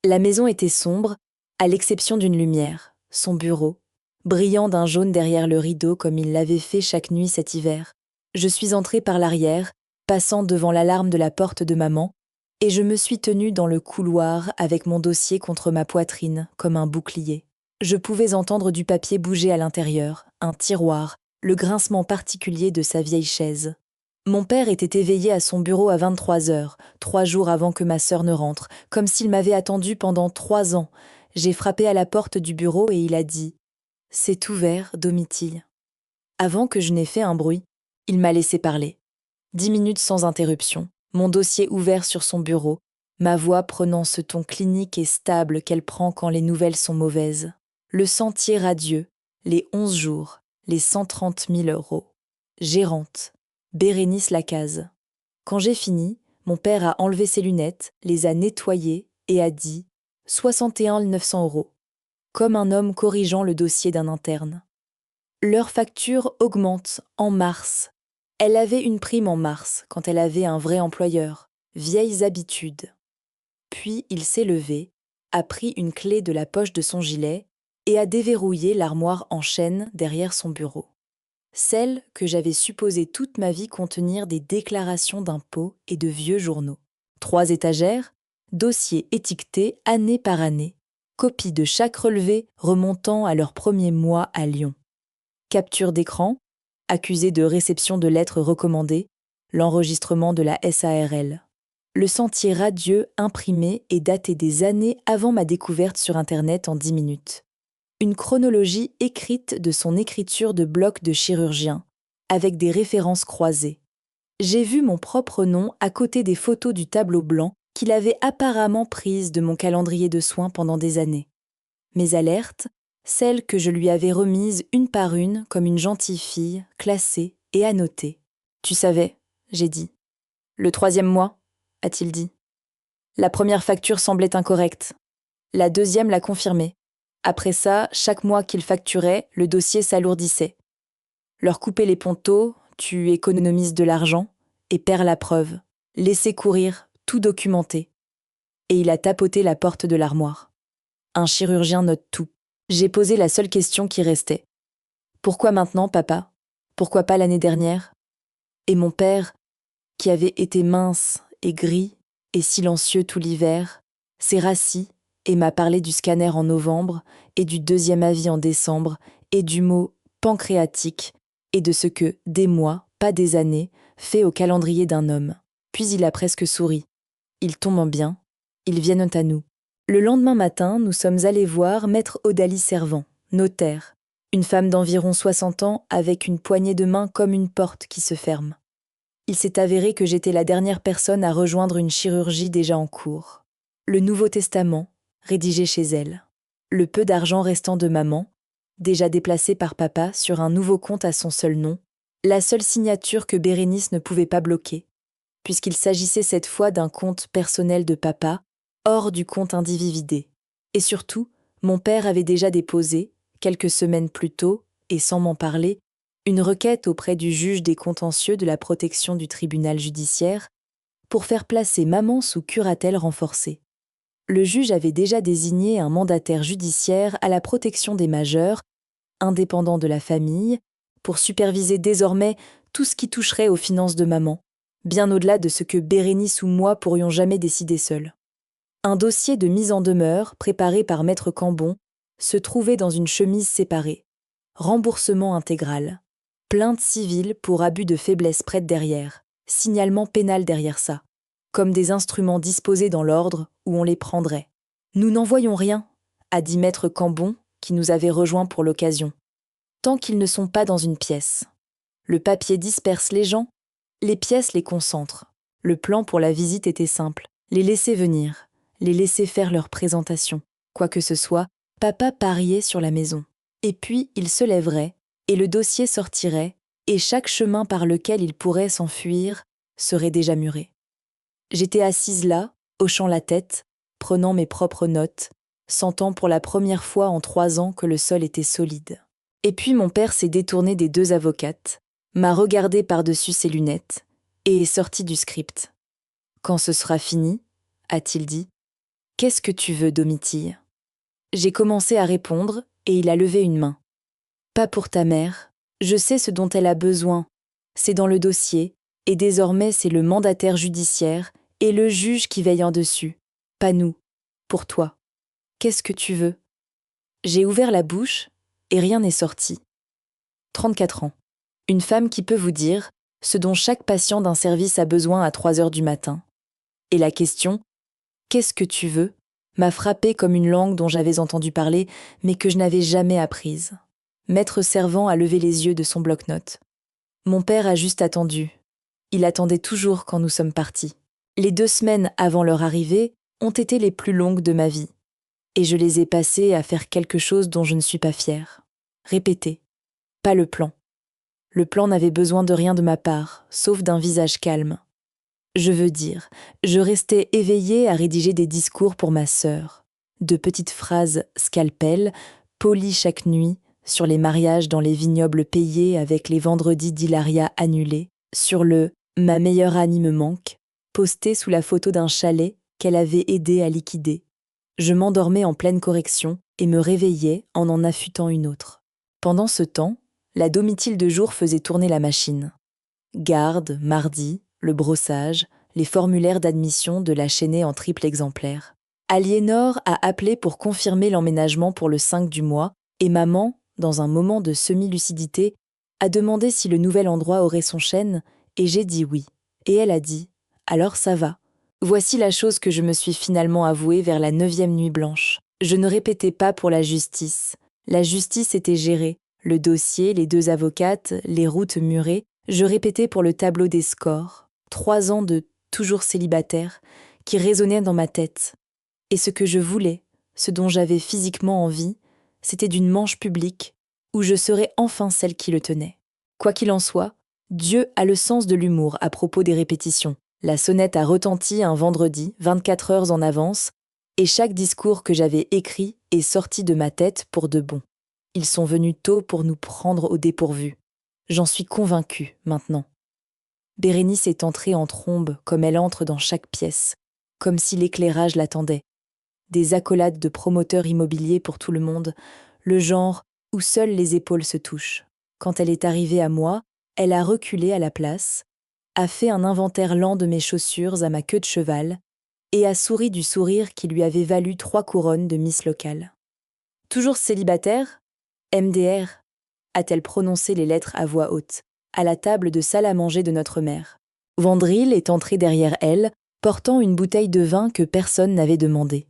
La maison était sombre, à l'exception d'une lumière, son bureau, brillant d'un jaune derrière le rideau comme il l'avait fait chaque nuit cet hiver. Je suis entrée par l'arrière, passant devant l'alarme de la porte de maman, et je me suis tenue dans le couloir avec mon dossier contre ma poitrine, comme un bouclier. Je pouvais entendre du papier bouger à l'intérieur, un tiroir, le grincement particulier de sa vieille chaise. Mon père était éveillé à son bureau à 23 heures, 3 jours avant que ma sœur ne rentre, comme s'il m'avait attendu pendant 3 ans. J'ai frappé à la porte du bureau et il a dit « C'est ouvert, Domitil ». Avant que je n'ai fait un bruit, il m'a laissé parler. 10 minutes sans interruption, mon dossier ouvert sur son bureau, ma voix prenant ce ton clinique et stable qu'elle prend quand les nouvelles sont mauvaises. Le sentier radieux, les 11 jours, les 130 000 €. Gérante, Bérénice Lacaze. Quand j'ai fini, mon père a enlevé ses lunettes, les a nettoyées et a dit « 61 900 €, comme un homme corrigeant le dossier d'un interne. Leur facture augmente en mars. Elle avait une prime en mars, quand elle avait un vrai employeur. Vieilles habitudes. Puis il s'est levé, a pris une clé de la poche de son gilet et a déverrouillé l'armoire en chêne derrière son bureau. Celle que j'avais supposé toute ma vie contenir des déclarations d'impôts et de vieux journaux. 3 étagères, dossiers étiquetés année par année, copie de chaque relevé remontant à leur premier mois à Lyon. Capture d'écran, accusé de réception de lettres recommandées, l'enregistrement de la SARL. Le sentier radieux imprimé et daté des années avant ma découverte sur Internet en 10 minutes. Une chronologie écrite de son écriture de bloc de chirurgien, avec des références croisées. J'ai vu mon propre nom à côté des photos du tableau blanc qu'il avait apparemment prises de mon calendrier de soins pendant des années. Mes alertes, celles que je lui avais remises une par une comme une gentille fille, classée et annotée. « Tu savais », j'ai dit. « Le 3e mois », a-t-il dit. La première facture semblait incorrecte. La deuxième l'a confirmé. Après ça, chaque mois qu'il facturait, le dossier s'alourdissait. Leur couper les pontos, tu économises de l'argent et perds la preuve. Laisser courir, tout documenter. Et il a tapoté la porte de l'armoire. Un chirurgien note tout. J'ai posé la seule question qui restait. Pourquoi maintenant, papa? Pourquoi pas l'année dernière? Et mon père, qui avait été mince et gris et silencieux tout l'hiver, s'est rassis et m'a parlé du scanner en novembre et du 2e avis en décembre et du mot pancréatique et de ce que des mois, pas des années, fait au calendrier d'un homme. Puis il a presque souri. Ils tombent bien, ils viennent à nous. Le lendemain matin, nous sommes allés voir maître Odalie Servant, notaire, une femme d'environ 60 ans avec une poignée de main comme une porte qui se ferme. Il s'est avéré que j'étais la dernière personne à rejoindre une chirurgie déjà en cours. Le Nouveau Testament, rédigé chez elle. Le peu d'argent restant de maman, déjà déplacé par papa sur un nouveau compte à son seul nom, la seule signature que Bérénice ne pouvait pas bloquer, puisqu'il s'agissait cette fois d'un compte personnel de papa, hors du compte individué. Et surtout, mon père avait déjà déposé, quelques semaines plus tôt, et sans m'en parler, une requête auprès du juge des contentieux de la protection du tribunal judiciaire pour faire placer maman sous curatelle renforcée. Le juge avait déjà désigné un mandataire judiciaire à la protection des majeurs, indépendant de la famille, pour superviser désormais tout ce qui toucherait aux finances de maman, bien au-delà de ce que Bérénice ou moi pourrions jamais décider seuls. Un dossier de mise en demeure, préparé par maître Cambon, se trouvait dans une chemise séparée. Remboursement intégral. Plainte civile pour abus de faiblesse prête derrière. Signalement pénal derrière ça. Comme des instruments disposés dans l'ordre où on les prendrait. Nous n'en voyons rien, a dit maître Cambon, qui nous avait rejoints pour l'occasion. Tant qu'ils ne sont pas dans une pièce. Le papier disperse les gens, les pièces les concentrent. Le plan pour la visite était simple. Les laisser venir. Les laisser faire leur présentation. Quoi que ce soit, papa pariait sur la maison. Et puis il se lèverait, et le dossier sortirait, et chaque chemin par lequel il pourrait s'enfuir serait déjà muré. J'étais assise là, hochant la tête, prenant mes propres notes, sentant pour la première fois en 3 ans que le sol était solide. Et puis mon père s'est détourné des 2 avocates, m'a regardé par-dessus ses lunettes, et est sorti du script. « Quand ce sera fini, a-t-il dit, « qu'est-ce que tu veux, Domitille ?» J'ai commencé à répondre, et il a levé une main. « Pas pour ta mère, je sais ce dont elle a besoin, c'est dans le dossier, et désormais c'est le mandataire judiciaire et le juge qui veille en dessus, pas nous, pour toi. Qu'est-ce que tu veux ?» J'ai ouvert la bouche, et rien n'est sorti. 34 ans. Une femme qui peut vous dire ce dont chaque patient d'un service a besoin à 3 heures du matin. Et la question « Qu'est-ce que tu veux ?» m'a frappée comme une langue dont j'avais entendu parler, mais que je n'avais jamais apprise. Maître Servant a levé les yeux de son bloc-notes. Mon père a juste attendu. Il attendait toujours quand nous sommes partis. Les 2 semaines avant leur arrivée ont été les plus longues de ma vie. Et je les ai passées à faire quelque chose dont je ne suis pas fière. Répéter. Pas le plan. Le plan n'avait besoin de rien de ma part, sauf d'un visage calme. Je veux dire, je restais éveillée à rédiger des discours pour ma sœur. De petites phrases scalpel, polies chaque nuit, sur les mariages dans les vignobles payés avec les vendredis d'Hilaria annulés, sur le « ma meilleure amie me manque », posté sous la photo d'un chalet qu'elle avait aidé à liquider. Je m'endormais en pleine correction et me réveillais en affûtant une autre. Pendant ce temps, la Domitille de jour faisait tourner la machine. Garde, mardi, le brossage, les formulaires d'admission de la chaînée en triple exemplaire. Aliénor a appelé pour confirmer l'emménagement pour le 5 du mois et maman, dans un moment de semi-lucidité, a demandé si le nouvel endroit aurait son chêne et j'ai dit oui. Et elle a dit « Alors ça va ». Voici la chose que je me suis finalement avouée vers la 9e nuit blanche. Je ne répétais pas pour la justice. La justice était gérée. Le dossier, les 2 avocates, les routes murées. Je répétais pour le tableau des scores. 3 ans de toujours célibataire, qui résonnaient dans ma tête. Et ce que je voulais, ce dont j'avais physiquement envie, c'était d'une manche publique où je serais enfin celle qui le tenait. Quoi qu'il en soit, Dieu a le sens de l'humour à propos des répétitions. La sonnette a retenti un vendredi, 24 heures en avance, et chaque discours que j'avais écrit est sorti de ma tête pour de bon. Ils sont venus tôt pour nous prendre au dépourvu. J'en suis convaincue, maintenant. Bérénice est entrée en trombe comme elle entre dans chaque pièce, comme si l'éclairage l'attendait. Des accolades de promoteurs immobiliers pour tout le monde, le genre où seules les épaules se touchent. Quand elle est arrivée à moi, elle a reculé à la place, a fait un inventaire lent de mes chaussures à ma queue de cheval et a souri du sourire qui lui avait valu 3 couronnes de Miss locale. « Toujours célibataire ? MDR » a-t-elle prononcé les lettres à voix haute, à la table de salle à manger de notre mère. Vandril est entré derrière elle, portant une bouteille de vin que personne n'avait demandé.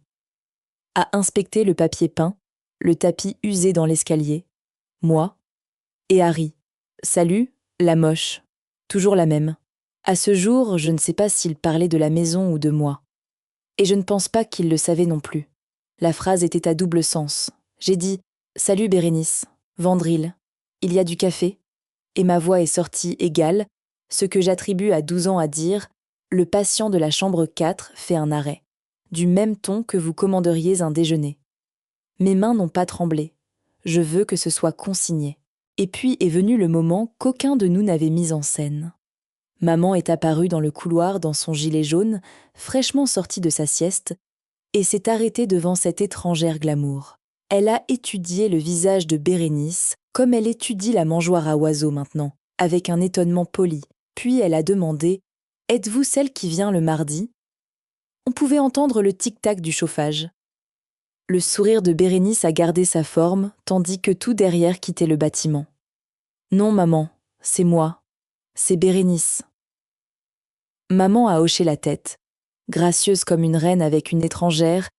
A inspecté le papier peint, le tapis usé dans l'escalier, moi, et Harry. Salut, la moche. Toujours la même. À ce jour, je ne sais pas s'il parlait de la maison ou de moi. Et je ne pense pas qu'il le savait non plus. La phrase était à double sens. J'ai dit « Salut Bérénice, Vandril, il y a du café ?» Et ma voix est sortie égale, ce que j'attribue à 12 ans à dire « Le patient de la chambre 4 fait un arrêt », du même ton que vous commanderiez un déjeuner. Mes mains n'ont pas tremblé. Je veux que ce soit consigné. Et puis est venu le moment qu'aucun de nous n'avait mis en scène. Maman est apparue dans le couloir dans son gilet jaune, fraîchement sortie de sa sieste, et s'est arrêtée devant cette étrangère glamour. Elle a étudié le visage de Bérénice, comme elle étudie la mangeoire à oiseaux maintenant, avec un étonnement poli. Puis elle a demandé « Êtes-vous celle qui vient le mardi ?» On pouvait entendre le tic-tac du chauffage. Le sourire de Bérénice a gardé sa forme, tandis que tout derrière quittait le bâtiment. « Non, maman, c'est moi. C'est Bérénice. » Maman a hoché la tête, gracieuse comme une reine avec une étrangère,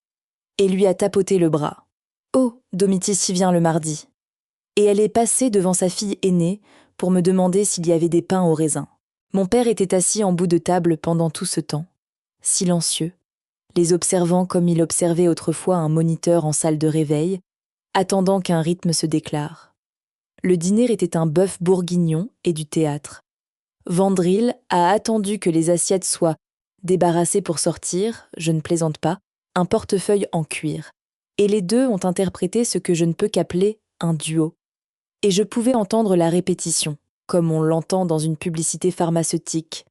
et lui a tapoté le bras. « Oh, Domitis y vient le mardi. » Et elle est passée devant sa fille aînée pour me demander s'il y avait des pains au raisin. Mon père était assis en bout de table pendant tout ce temps, silencieux, les observant comme il observait autrefois un moniteur en salle de réveil, attendant qu'un rythme se déclare. Le dîner était un bœuf bourguignon et du théâtre. Vandril a attendu que les assiettes soient débarrassées pour sortir, je ne plaisante pas, un portefeuille en cuir. Et les deux ont interprété ce que je ne peux qu'appeler un duo. Et je pouvais entendre la répétition, comme on l'entend dans une publicité pharmaceutique.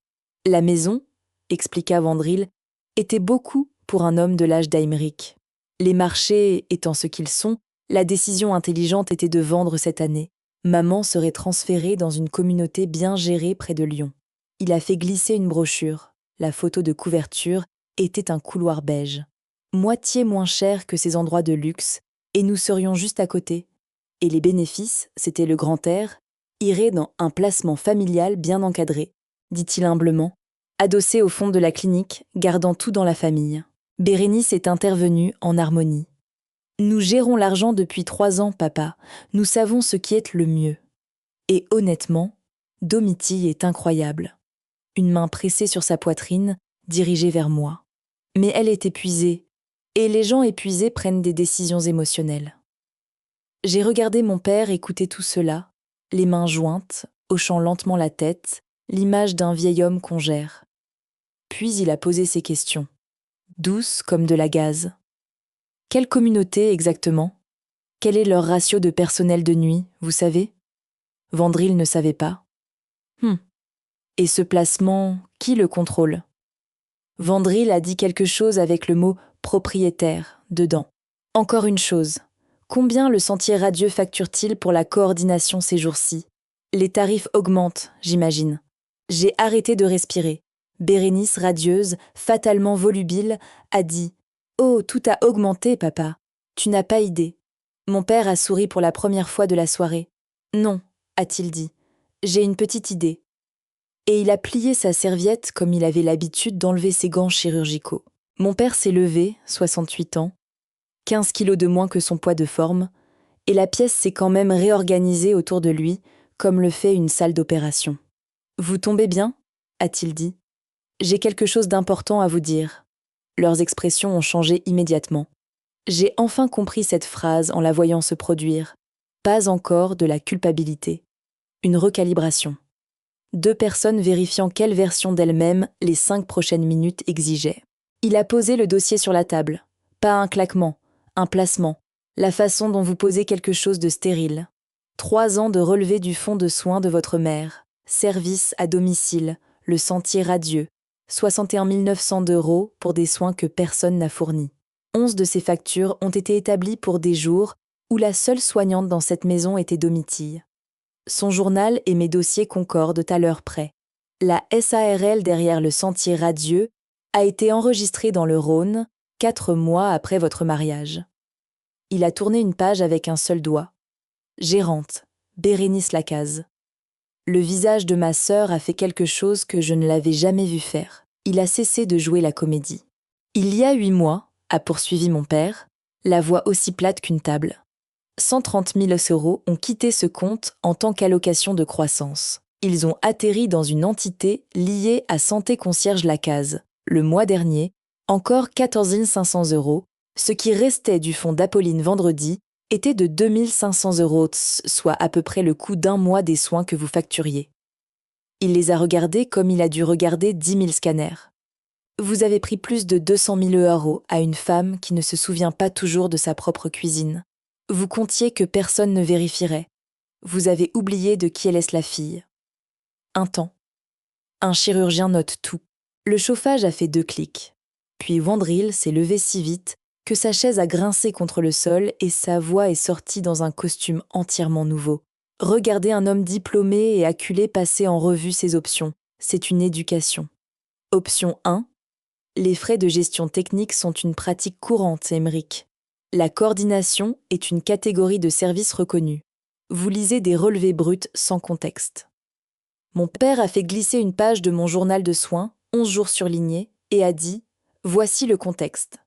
La maison, expliqua Vandril, était beaucoup pour un homme de l'âge d'Aymeric. Les marchés étant ce qu'ils sont, la décision intelligente était de vendre cette année. Maman serait transférée dans une communauté bien gérée près de Lyon. Il a fait glisser une brochure. La photo de couverture était un couloir beige. Moitié moins cher que ces endroits de luxe, et nous serions juste à côté. Et les bénéfices, c'était le grand air, iraient dans un placement familial bien encadré, dit-il humblement, adossé au fond de la clinique, gardant tout dans la famille. Bérénice est intervenue en harmonie. Nous gérons l'argent depuis 3 ans, papa. Nous savons ce qui est le mieux. Et honnêtement, Domitille est incroyable. Une main pressée sur sa poitrine, dirigée vers moi. Mais elle est épuisée, et les gens épuisés prennent des décisions émotionnelles. J'ai regardé mon père écouter tout cela, les mains jointes, hochant lentement la tête, l'image d'un vieil homme qu'on gère. Puis il a posé ses questions, douces comme de la gaze. Quelle communauté exactement ? Quel est leur ratio de personnel de nuit, vous savez ? Vandril ne savait pas. Et ce placement, qui le contrôle ? Vandril a dit quelque chose avec le mot « propriétaire » dedans. Encore une chose, combien le Sentier Radieux facture-t-il pour la coordination ces jours-ci ? Les tarifs augmentent, j'imagine. J'ai arrêté de respirer. Bérénice, radieuse, fatalement volubile, a dit « Oh, tout a augmenté, papa. Tu n'as pas idée. » Mon père a souri pour la première fois de la soirée. « Non, a-t-il dit. J'ai une petite idée. » Et il a plié sa serviette comme il avait l'habitude d'enlever ses gants chirurgicaux. Mon père s'est levé, 68 ans, 15 kilos de moins que son poids de forme, et la pièce s'est quand même réorganisée autour de lui, comme le fait une salle d'opération. « Vous tombez bien ?» a-t-il dit. « J'ai quelque chose d'important à vous dire. Leurs expressions ont changé immédiatement. J'ai enfin compris cette phrase en la voyant se produire. Pas encore de la culpabilité. Une recalibration. 2 personnes vérifiant quelle version d'elles-mêmes les 5 prochaines minutes exigeaient. Il a posé le dossier sur la table. Pas un claquement, un placement. La façon dont vous posez quelque chose de stérile. 3 ans de relevé du fonds de soins de votre mère. Service à domicile. Le sentier radieux. 61 900 € pour des soins que personne n'a fournis. 11 de ces factures ont été établies pour des jours où la seule soignante dans cette maison était Domitille. Son journal et mes dossiers concordent à l'heure près. La SARL derrière le sentier radieux a été enregistrée dans le Rhône 4 mois après votre mariage. Il a tourné une page avec un seul doigt. Gérante, Bérénice Lacaze. Le visage de ma sœur a fait quelque chose que je ne l'avais jamais vu faire. Il a cessé de jouer la comédie. Il y a 8 mois, a poursuivi mon père, la voix aussi plate qu'une table. 130 000 € ont quitté ce compte en tant qu'allocation de croissance. Ils ont atterri dans une entité liée à Santé Concierge Lacaze. Le mois dernier, encore 14 500 €, ce qui restait du fonds d'Apolline vendredi était de 2 500 €, soit à peu près le coût d'un mois des soins que vous facturiez. Il les a regardés comme il a dû regarder 10 000 scanners. Vous avez pris plus de 200 000 € à une femme qui ne se souvient pas toujours de sa propre cuisine. Vous comptiez que personne ne vérifierait. Vous avez oublié de qui elle est la fille. Un temps. Un chirurgien note tout. Le chauffage a fait 2 clics. Puis Wandril s'est levé si vite que sa chaise a grincé contre le sol et sa voix est sortie dans un costume entièrement nouveau. Regardez un homme diplômé et acculé passer en revue ses options. C'est une éducation. Option 1. Les frais de gestion technique sont une pratique courante, Émeric. La coordination est une catégorie de services reconnue. Vous lisez des relevés bruts sans contexte. Mon père a fait glisser une page de mon journal de soins, 11 jours surlignés, et a dit « Voici le contexte ».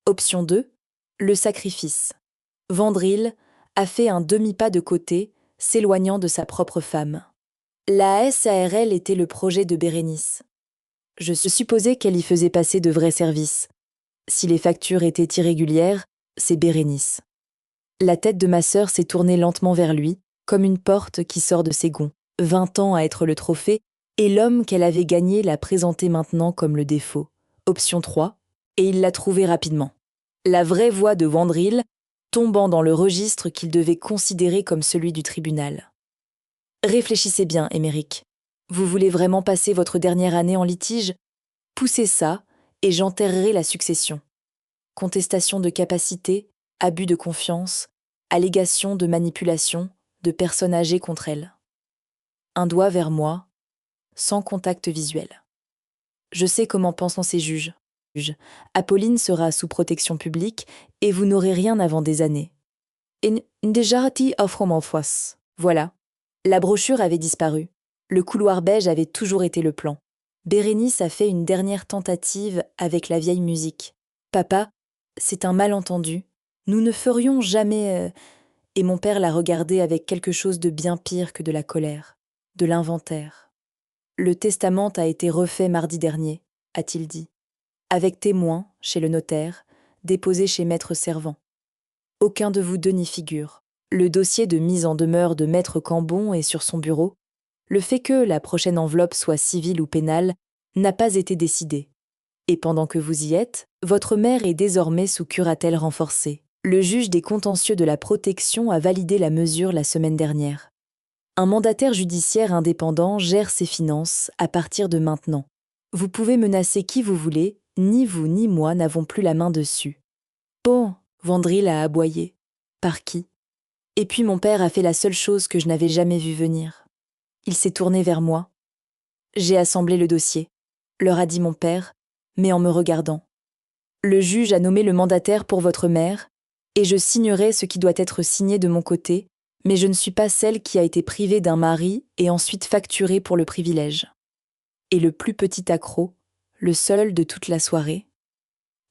Option 2. Le sacrifice. Wandril a fait un demi-pas de côté, s'éloignant de sa propre femme. La SARL était le projet de Bérénice. Je supposais qu'elle y faisait passer de vrais services. Si les factures étaient irrégulières, c'est Bérénice. La tête de ma sœur s'est tournée lentement vers lui, comme une porte qui sort de ses gonds. 20 ans à être le trophée, et l'homme qu'elle avait gagné l'a présenté maintenant comme le défaut. Option 3, et il l'a trouvé rapidement. La vraie voix de Wandril, tombant dans le registre qu'il devait considérer comme celui du tribunal. Réfléchissez bien, Émeric. Vous voulez vraiment passer votre dernière année en litige ? Poussez ça, et j'enterrerai la succession. Contestation de capacité, abus de confiance, allégation de manipulation, de personnes âgées contre elle. Un doigt vers moi, sans contact visuel. Je sais comment pensent ces juges. Apolline sera sous protection publique et vous n'aurez rien avant des années. Voilà. La brochure avait disparu. Le couloir beige avait toujours été le plan. Bérénice a fait une dernière tentative avec la vieille musique. Papa, c'est un malentendu. Nous ne ferions jamais... Et mon père l'a regardé avec quelque chose de bien pire que de la colère, de l'inventaire. Le testament a été refait mardi dernier, a-t-il dit, avec témoin chez le notaire, déposé chez Maître Servant. Aucun de vous deux n'y figure. Le dossier de mise en demeure de Maître Cambon est sur son bureau. Le fait que la prochaine enveloppe soit civile ou pénale n'a pas été décidé. Et pendant que vous y êtes, votre mère est désormais sous curatelle renforcée. Le juge des contentieux de la protection a validé la mesure la semaine dernière. Un mandataire judiciaire indépendant gère ses finances à partir de maintenant. Vous pouvez menacer qui vous voulez, ni vous ni moi n'avons plus la main dessus. Bon, Wandril a aboyé. Par qui ? Et puis mon père a fait la seule chose que je n'avais jamais vue venir. Il s'est tourné vers moi. J'ai assemblé le dossier, leur a dit mon père, mais en me regardant. Le juge a nommé le mandataire pour votre mère, et je signerai ce qui doit être signé de mon côté, mais je ne suis pas celle qui a été privée d'un mari et ensuite facturée pour le privilège. Et le plus petit accroc, le seul de toute la soirée.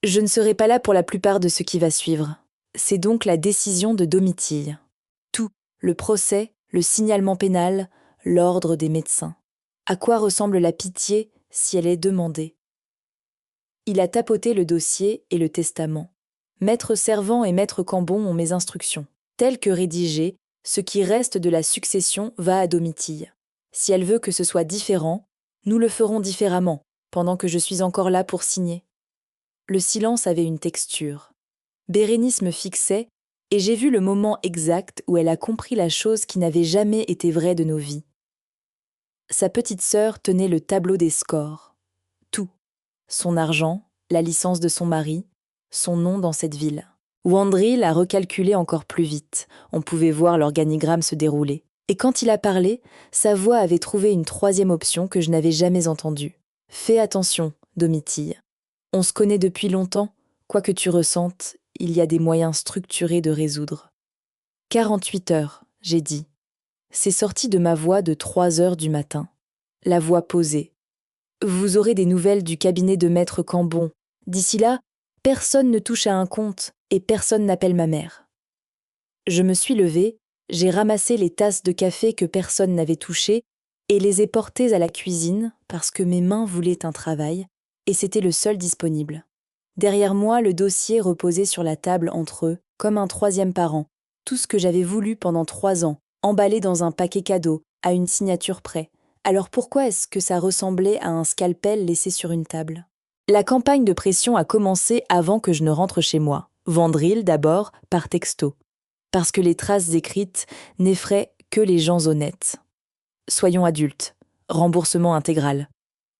Je ne serai pas là pour la plupart de ce qui va suivre. C'est donc la décision de Domitille. Tout, le procès, le signalement pénal, l'ordre des médecins. À quoi ressemble la pitié si elle est demandée ? Il a tapoté le dossier et le testament. Maître Servant et Maître Cambon ont mes instructions. Telles que rédigées, ce qui reste de la succession va à Domitille. Si elle veut que ce soit différent, nous le ferons différemment, pendant que je suis encore là pour signer. Le silence avait une texture. Bérénice me fixait, et j'ai vu le moment exact où elle a compris la chose qui n'avait jamais été vraie de nos vies. Sa petite sœur tenait le tableau des scores. Tout. Son argent, la licence de son mari, son nom dans cette ville. Wandril a recalculé encore plus vite. On pouvait voir l'organigramme se dérouler. Et quand il a parlé, sa voix avait trouvé une troisième option que je n'avais jamais entendue. « Fais attention, Domitille. On se connaît depuis longtemps. Quoi que tu ressentes, il y a des moyens structurés de résoudre. » 48 heures, j'ai dit. C'est sorti de ma voix de 3 heures du matin. La voix posée. Vous aurez des nouvelles du cabinet de Maître Cambon. D'ici là, personne ne touche à un compte et personne n'appelle ma mère. Je me suis levée, j'ai ramassé les tasses de café que personne n'avait touchées et les ai portées à la cuisine parce que mes mains voulaient un travail et c'était le seul disponible. Derrière moi, le dossier reposait sur la table entre eux, comme un troisième parent, tout ce que j'avais voulu pendant 3 ans, emballé dans un paquet cadeau, à une signature près. Alors pourquoi est-ce que ça ressemblait à un scalpel laissé sur une table ? La campagne de pression a commencé avant que je ne rentre chez moi. Wandril d'abord, par texto. Parce que les traces écrites n'effraient que les gens honnêtes. Soyons adultes. Remboursement intégral.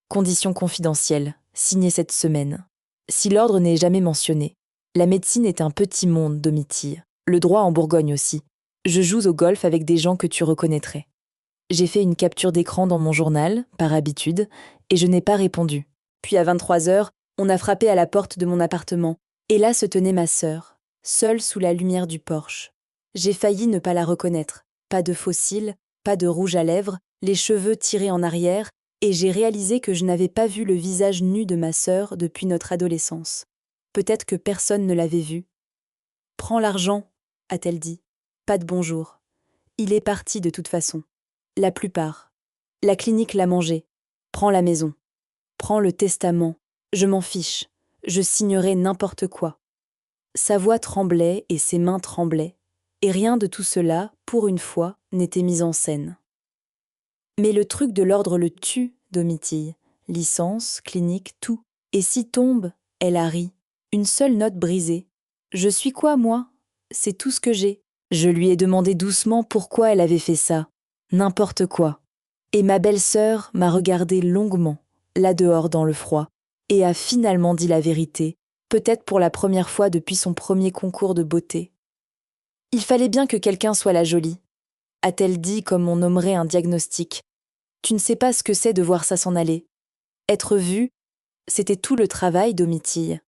Conditions confidentielles. Signé cette semaine. Si l'ordre n'est jamais mentionné. La médecine est un petit monde, Domitille. Le droit en Bourgogne aussi. Je joue au golf avec des gens que tu reconnaîtrais. J'ai fait une capture d'écran dans mon journal, par habitude, et je n'ai pas répondu. Puis à 23 heures, on a frappé à la porte de mon appartement, et là se tenait ma sœur, seule sous la lumière du porche. J'ai failli ne pas la reconnaître. Pas de faux cils, pas de rouge à lèvres, les cheveux tirés en arrière, et j'ai réalisé que je n'avais pas vu le visage nu de ma sœur depuis notre adolescence. Peut-être que personne ne l'avait vu. « Prends l'argent », a-t-elle dit. Pas de bonjour. Il est parti de toute façon. La plupart. La clinique l'a mangé. Prends la maison. Prends le testament. Je m'en fiche. Je signerai n'importe quoi. Sa voix tremblait et ses mains tremblaient. Et rien de tout cela, pour une fois, n'était mis en scène. Mais le truc de l'ordre le tue, Domitille. Licence, clinique, tout. Et si tombe, elle a ri. Une seule note brisée. Je suis quoi, moi ? C'est tout ce que j'ai. Je lui ai demandé doucement pourquoi elle avait fait ça. N'importe quoi. Et ma belle-sœur m'a regardé longuement, là dehors dans le froid, et a finalement dit la vérité, peut-être pour la première fois depuis son premier concours de beauté. Il fallait bien que quelqu'un soit la jolie, a-t-elle dit comme on nommerait un diagnostic. Tu ne sais pas ce que c'est de voir ça s'en aller. Être vue, c'était tout le travail, Domitille.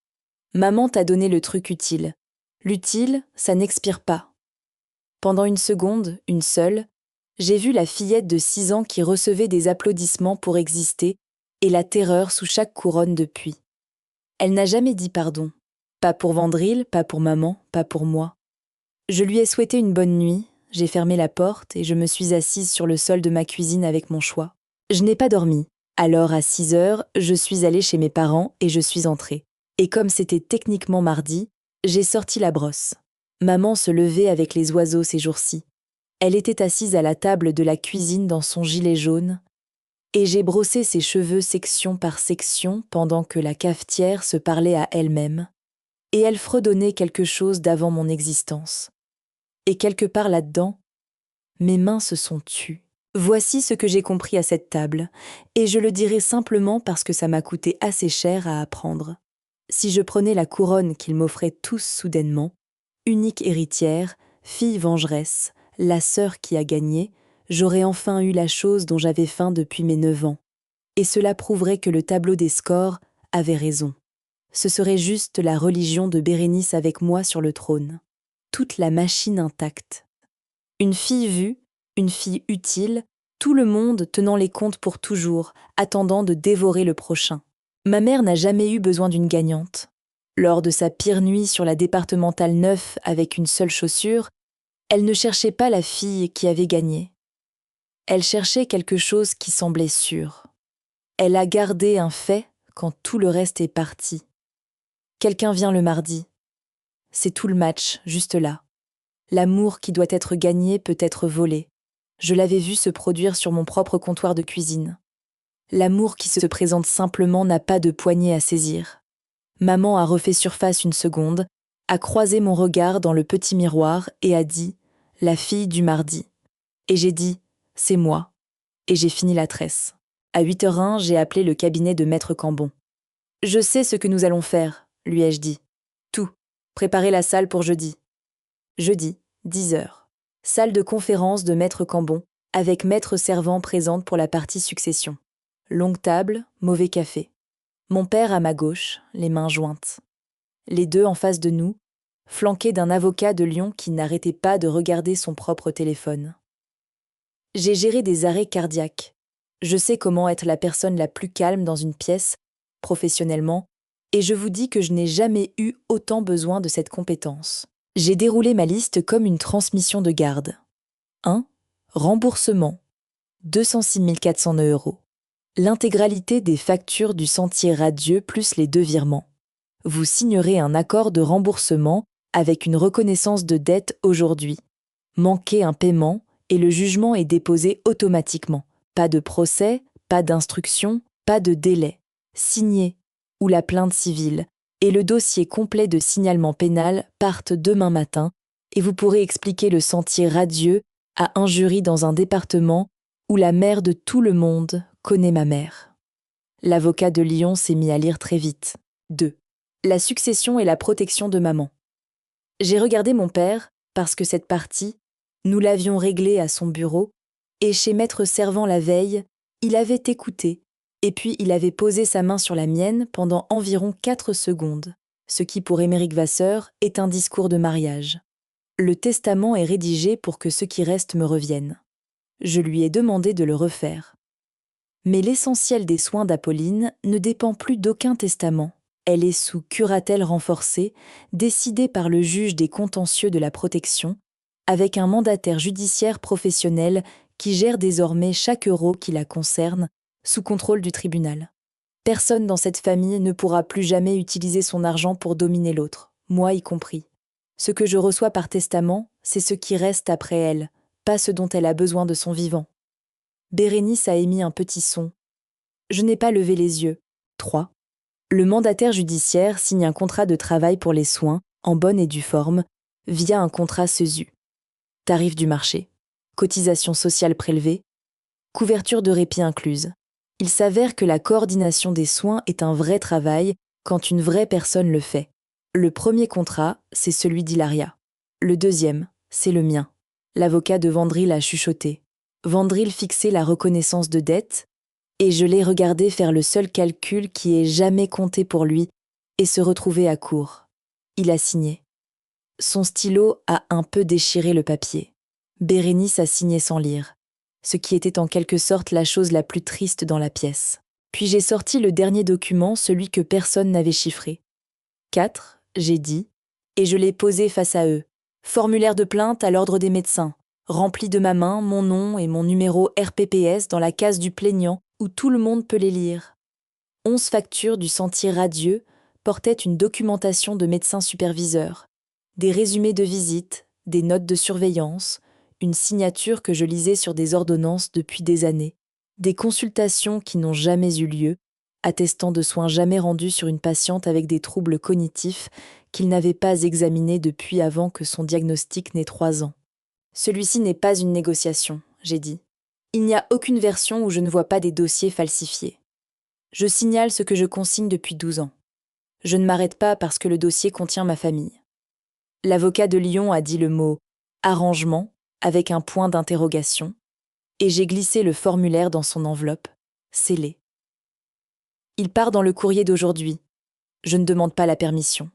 Maman t'a donné le truc utile. L'utile, ça n'expire pas. Pendant une seconde, une seule, j'ai vu la fillette de 6 ans qui recevait des applaudissements pour exister et la terreur sous chaque couronne depuis. Elle n'a jamais dit pardon. Pas pour Wandril, pas pour maman, pas pour moi. Je lui ai souhaité une bonne nuit, j'ai fermé la porte et je me suis assise sur le sol de ma cuisine avec mon choix. Je n'ai pas dormi. Alors à 6 heures, je suis allée chez mes parents et je suis entrée. Et comme c'était techniquement mardi, j'ai sorti la brosse. Maman se levait avec les oiseaux ces jours-ci. Elle était assise à la table de la cuisine dans son gilet jaune, et j'ai brossé ses cheveux section par section pendant que la cafetière se parlait à elle-même, et elle fredonnait quelque chose d'avant mon existence. Et quelque part là-dedans, mes mains se sont tues. Voici ce que j'ai compris à cette table, et je le dirai simplement parce que ça m'a coûté assez cher à apprendre. Si je prenais la couronne qu'ils m'offraient tous soudainement, unique héritière, fille vengeresse, la sœur qui a gagné, j'aurais enfin eu la chose dont j'avais faim depuis mes 9 ans. Et cela prouverait que le tableau des scores avait raison. Ce serait juste la religion de Bérénice avec moi sur le trône. Toute la machine intacte. Une fille vue, une fille utile, tout le monde tenant les comptes pour toujours, attendant de dévorer le prochain. Ma mère n'a jamais eu besoin d'une gagnante. Lors de sa pire nuit sur la départementale 9 avec une seule chaussure, elle ne cherchait pas la fille qui avait gagné. Elle cherchait quelque chose qui semblait sûr. Elle a gardé un fait quand tout le reste est parti. Quelqu'un vient le mardi. C'est tout le match, juste là. L'amour qui doit être gagné peut être volé. Je l'avais vu se produire sur mon propre comptoir de cuisine. L'amour qui se présente simplement n'a pas de poignée à saisir. Maman a refait surface une seconde, a croisé mon regard dans le petit miroir et a dit « La fille du mardi ». Et j'ai dit « C'est moi ». Et j'ai fini la tresse. À 8h01, j'ai appelé le cabinet de Maître Cambon. « Je sais ce que nous allons faire », lui ai-je dit. « Tout. Préparez la salle pour jeudi. » Jeudi, 10h. Salle de conférence de Maître Cambon, avec Maître Servant présente pour la partie succession. Longue table, mauvais café. Mon père à ma gauche, les mains jointes. Les deux en face de nous, flanqués d'un avocat de Lyon qui n'arrêtait pas de regarder son propre téléphone. J'ai géré des arrêts cardiaques. Je sais comment être la personne la plus calme dans une pièce, professionnellement, et je vous dis que je n'ai jamais eu autant besoin de cette compétence. J'ai déroulé ma liste comme une transmission de garde. 1. Remboursement. 206 409 €. L'intégralité des factures du sentier radieux plus les 2 virements. Vous signerez un accord de remboursement avec une reconnaissance de dette aujourd'hui. Manquez un paiement et le jugement est déposé automatiquement. Pas de procès, pas d'instruction, pas de délai. Signez ou la plainte civile et le dossier complet de signalement pénal parte demain matin et vous pourrez expliquer le sentier radieux à un jury dans un département où la mère de tout le monde connaît ma mère. L'avocat de Lyon s'est mis à lire très vite. 2. La succession et la protection de maman. J'ai regardé mon père parce que cette partie, nous l'avions réglée à son bureau et chez Maître Servant la veille, il avait écouté et puis il avait posé sa main sur la mienne pendant environ 4 secondes, ce qui pour Émeric Vasseur est un discours de mariage. Le testament est rédigé pour que ce qui reste me revienne. Je lui ai demandé de le refaire. Mais l'essentiel des soins d'Apolline ne dépend plus d'aucun testament. Elle est sous curatelle renforcée, décidée par le juge des contentieux de la protection, avec un mandataire judiciaire professionnel qui gère désormais chaque euro qui la concerne, sous contrôle du tribunal. Personne dans cette famille ne pourra plus jamais utiliser son argent pour dominer l'autre, moi y compris. Ce que je reçois par testament, c'est ce qui reste après elle, pas ce dont elle a besoin de son vivant. Bérénice a émis un petit son. Je n'ai pas levé les yeux. 3. Le mandataire judiciaire signe un contrat de travail pour les soins, en bonne et due forme, via un contrat CESU. Tarif du marché, cotisation sociale prélevée, couverture de répit incluse. Il s'avère que la coordination des soins est un vrai travail quand une vraie personne le fait. Le premier contrat, c'est celui d'Hilaria. Le deuxième, c'est le mien. L'avocat de Vandril a chuchoté. Vandril fixait la reconnaissance de dette, et je l'ai regardé faire le seul calcul qui ait jamais compté pour lui et se retrouver à court. Il a signé. Son stylo a un peu déchiré le papier. Bérénice a signé sans lire, ce qui était en quelque sorte la chose la plus triste dans la pièce. Puis j'ai sorti le dernier document, celui que personne n'avait chiffré. 4, j'ai dit, et je l'ai posé face à eux. Formulaire de plainte à l'ordre des médecins, rempli de ma main, mon nom et mon numéro RPPS dans la case du plaignant, où tout le monde peut les lire. 11 factures du sentier radieux portaient une documentation de médecins superviseurs, des résumés de visites, des notes de surveillance, une signature que je lisais sur des ordonnances depuis des années, des consultations qui n'ont jamais eu lieu, attestant de soins jamais rendus sur une patiente avec des troubles cognitifs qu'il n'avait pas examinés depuis avant que son diagnostic n'ait 3 ans. Celui-ci n'est pas une négociation, j'ai dit. Il n'y a aucune version où je ne vois pas des dossiers falsifiés. Je signale ce que je consigne depuis 12 ans. Je ne m'arrête pas parce que le dossier contient ma famille. L'avocat de Lyon a dit le mot « arrangement » avec un point d'interrogation, et j'ai glissé le formulaire dans son enveloppe, scellé. Il part dans le courrier d'aujourd'hui. Je ne demande pas la permission.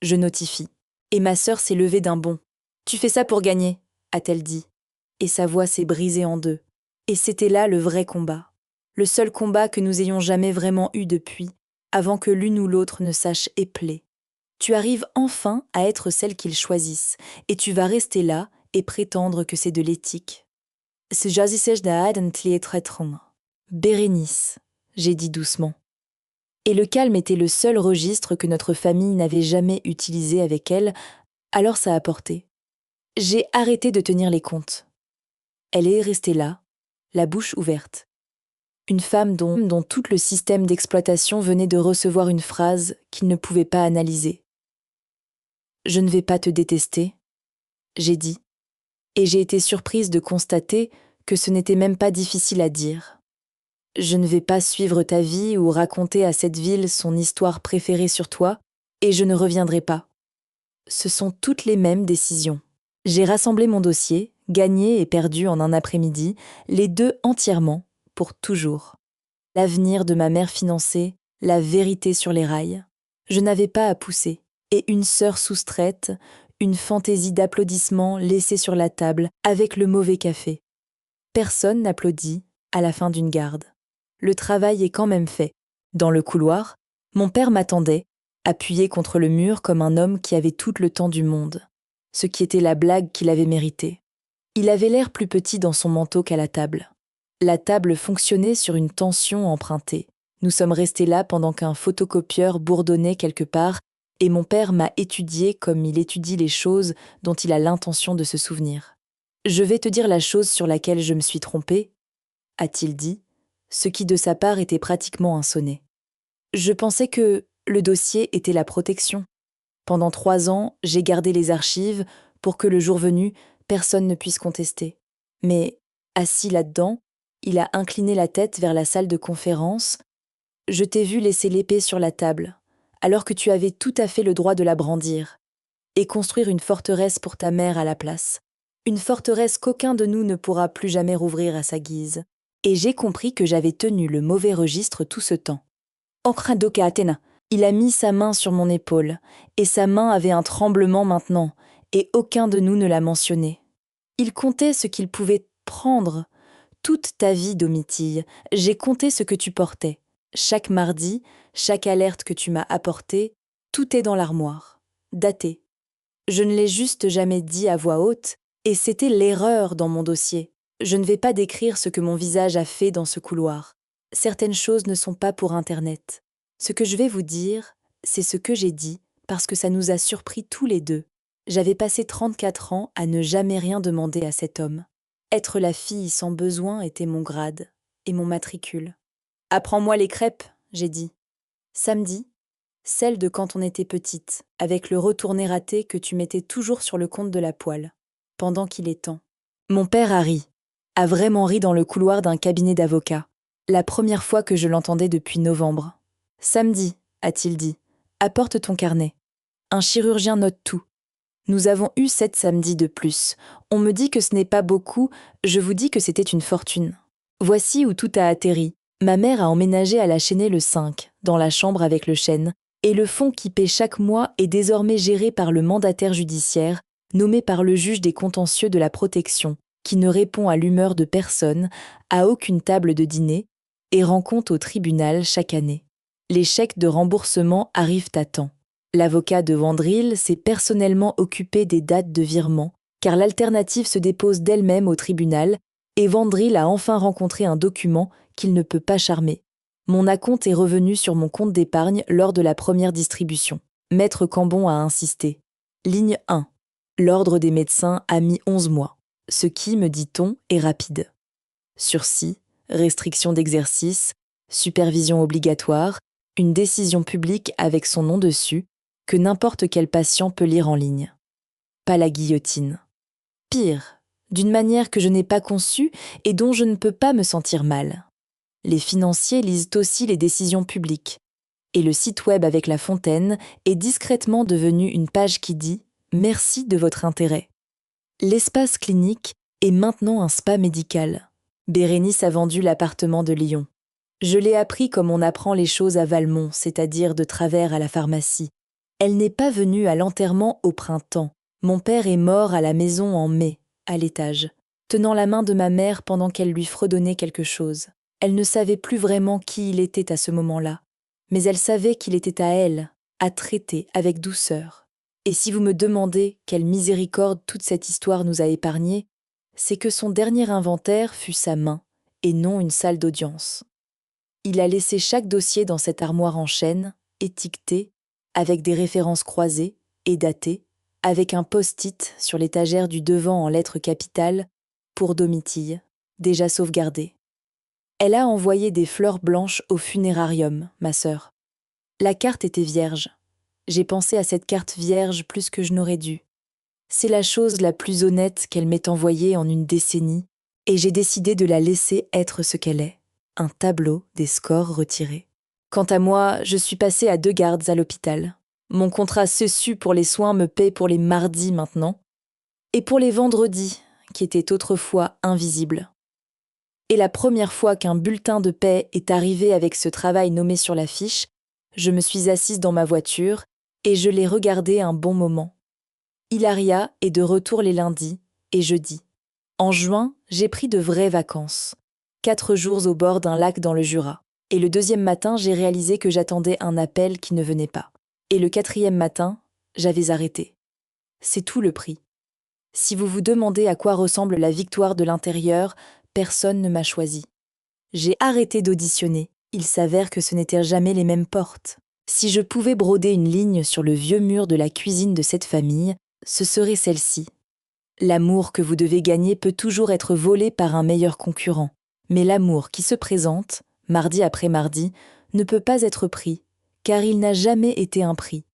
Je notifie. Et ma sœur s'est levée d'un bond. « Tu fais ça pour gagner », a-t-elle dit. Et sa voix s'est brisée en deux. Et c'était là le vrai combat. Le seul combat que nous ayons jamais vraiment eu depuis, avant que l'une ou l'autre ne sache épeler. Tu arrives enfin à être celle qu'ils choisissent, et tu vas rester là et prétendre que c'est de l'éthique. Bérénice, j'ai dit doucement. Et le calme était le seul registre que notre famille n'avait jamais utilisé avec elle, alors ça a porté. J'ai arrêté de tenir les comptes. Elle est restée là, la bouche ouverte. Une femme dont tout le système d'exploitation venait de recevoir une phrase qu'il ne pouvait pas analyser. « Je ne vais pas te détester », j'ai dit, et j'ai été surprise de constater que ce n'était même pas difficile à dire. Je ne vais pas suivre ta vie ou raconter à cette ville son histoire préférée sur toi, et je ne reviendrai pas. Ce sont toutes les mêmes décisions. J'ai rassemblé mon dossier, gagné et perdu en un après-midi, les deux entièrement, pour toujours. L'avenir de ma mère financée, la vérité sur les rails. Je n'avais pas à pousser, et une sœur soustraite, une fantaisie d'applaudissements laissée sur la table avec le mauvais café. Personne n'applaudit à la fin d'une garde. Le travail est quand même fait. Dans le couloir, mon père m'attendait, appuyé contre le mur comme un homme qui avait tout le temps du monde, ce qui était la blague qu'il avait méritée. Il avait l'air plus petit dans son manteau qu'à la table. La table fonctionnait sur une tension empruntée. Nous sommes restés là pendant qu'un photocopieur bourdonnait quelque part, et mon père m'a étudié comme il étudie les choses dont il a l'intention de se souvenir. « Je vais te dire la chose sur laquelle je me suis trompé, » a-t-il dit, ce qui de sa part était pratiquement un sonnet. Je pensais que le dossier était la protection. Pendant 3 ans, j'ai gardé les archives pour que le jour venu, personne ne puisse contester. Mais, assis là-dedans, il a incliné la tête vers la salle de conférence. Je t'ai vu laisser l'épée sur la table, alors que tu avais tout à fait le droit de la brandir, et construire une forteresse pour ta mère à la place. Une forteresse qu'aucun de nous ne pourra plus jamais rouvrir à sa guise. Et j'ai compris que j'avais tenu le mauvais registre tout ce temps. Ancradoka Athéna, il a mis sa main sur mon épaule, et sa main avait un tremblement maintenant, et aucun de nous ne l'a mentionné. Il comptait ce qu'il pouvait prendre. Toute ta vie, Domitille, j'ai compté ce que tu portais. Chaque mardi, chaque alerte que tu m'as apportée, tout est dans l'armoire, daté. Je ne l'ai juste jamais dit à voix haute, et c'était l'erreur dans mon dossier. Je ne vais pas décrire ce que mon visage a fait dans ce couloir. Certaines choses ne sont pas pour Internet. Ce que je vais vous dire, c'est ce que j'ai dit, parce que ça nous a surpris tous les deux. J'avais passé 34 ans à ne jamais rien demander à cet homme. Être la fille sans besoin était mon grade et mon matricule. « Apprends-moi les crêpes », j'ai dit. Samedi, celle de quand on était petite, avec le retourné raté que tu mettais toujours sur le compte de la poêle, pendant qu'il est temps. Mon père a vraiment ri dans le couloir d'un cabinet d'avocats, la première fois que je l'entendais depuis novembre. « Samedi », a-t-il dit, « apporte ton carnet. Un chirurgien note tout. Nous avons eu 7 samedis de plus. On me dit que ce n'est pas beaucoup, je vous dis que c'était une fortune. Voici où tout a atterri. Ma mère a emménagé à la Chênaie le 5, dans la chambre avec le chêne, et le fonds qui paie chaque mois est désormais géré par le mandataire judiciaire, nommé par le juge des contentieux de la protection, qui ne répond à l'humeur de personne, à aucune table de dîner, et rend compte au tribunal chaque année. Les chèques de remboursement arrivent à temps. L'avocat de Vandril s'est personnellement occupé des dates de virement, car l'alternative se dépose d'elle-même au tribunal, et Vandril a enfin rencontré un document qu'il ne peut pas charmer. Mon acompte est revenu sur mon compte d'épargne lors de la première distribution. Maître Cambon a insisté. Ligne 1. L'ordre des médecins a mis 11 mois. Ce qui, me dit-on, est rapide. Sursis, restriction d'exercice, supervision obligatoire, une décision publique avec son nom dessus, que n'importe quel patient peut lire en ligne. Pas la guillotine. Pire, d'une manière que je n'ai pas conçue et dont je ne peux pas me sentir mal. Les financiers lisent aussi les décisions publiques. Et le site web avec la fontaine est discrètement devenu une page qui dit « Merci de votre intérêt ». L'espace clinique est maintenant un spa médical. Bérénice a vendu l'appartement de Lyon. Je l'ai appris comme on apprend les choses à Valmont, c'est-à-dire de travers à la pharmacie. Elle n'est pas venue à l'enterrement au printemps. Mon père est mort à la maison en mai, à l'étage, tenant la main de ma mère pendant qu'elle lui fredonnait quelque chose. Elle ne savait plus vraiment qui il était à ce moment-là, mais elle savait qu'il était à elle, à traiter avec douceur. Et si vous me demandez quelle miséricorde toute cette histoire nous a épargnés, c'est que son dernier inventaire fut sa main, et non une salle d'audience. Il a laissé chaque dossier dans cette armoire en chêne, étiqueté, avec des références croisées et datées, avec un post-it sur l'étagère du devant en lettres capitales, pour Domitille, déjà sauvegardée. Elle a envoyé des fleurs blanches au funérarium, ma sœur. La carte était vierge. J'ai pensé à cette carte vierge plus que je n'aurais dû. C'est la chose la plus honnête qu'elle m'ait envoyée en une décennie, et j'ai décidé de la laisser être ce qu'elle est, un tableau des scores retirés. Quant à moi, je suis passée à 2 gardes à l'hôpital. Mon contrat sesu pour les soins me paie pour les mardis maintenant, et pour les vendredis, qui étaient autrefois invisibles. Et la première fois qu'un bulletin de paie est arrivé avec ce travail nommé sur la fiche, je me suis assise dans ma voiture et je l'ai regardé un bon moment. Hilaria est de retour les lundis et jeudis. En juin, j'ai pris de vraies vacances. 4 jours au bord d'un lac dans le Jura. Et le 2e matin, j'ai réalisé que j'attendais un appel qui ne venait pas. Et le 4e matin, j'avais arrêté. C'est tout le prix. Si vous vous demandez à quoi ressemble la victoire de l'intérieur, personne ne m'a choisi. J'ai arrêté d'auditionner. Il s'avère que ce n'étaient jamais les mêmes portes. Si je pouvais broder une ligne sur le vieux mur de la cuisine de cette famille, ce serait celle-ci. L'amour que vous devez gagner peut toujours être volé par un meilleur concurrent. Mais l'amour qui se présente, mardi après mardi, ne peut pas être pris, car il n'a jamais été un prix.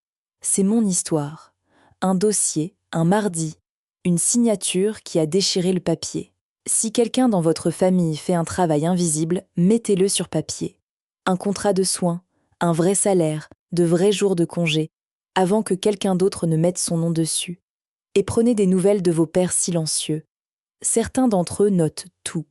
C'est mon histoire. Un dossier, un mardi, une signature qui a déchiré le papier. Si quelqu'un dans votre famille fait un travail invisible, mettez-le sur papier. Un contrat de soins, un vrai salaire, de vrais jours de congé, avant que quelqu'un d'autre ne mette son nom dessus. Et prenez des nouvelles de vos pères silencieux. Certains d'entre eux notent tout.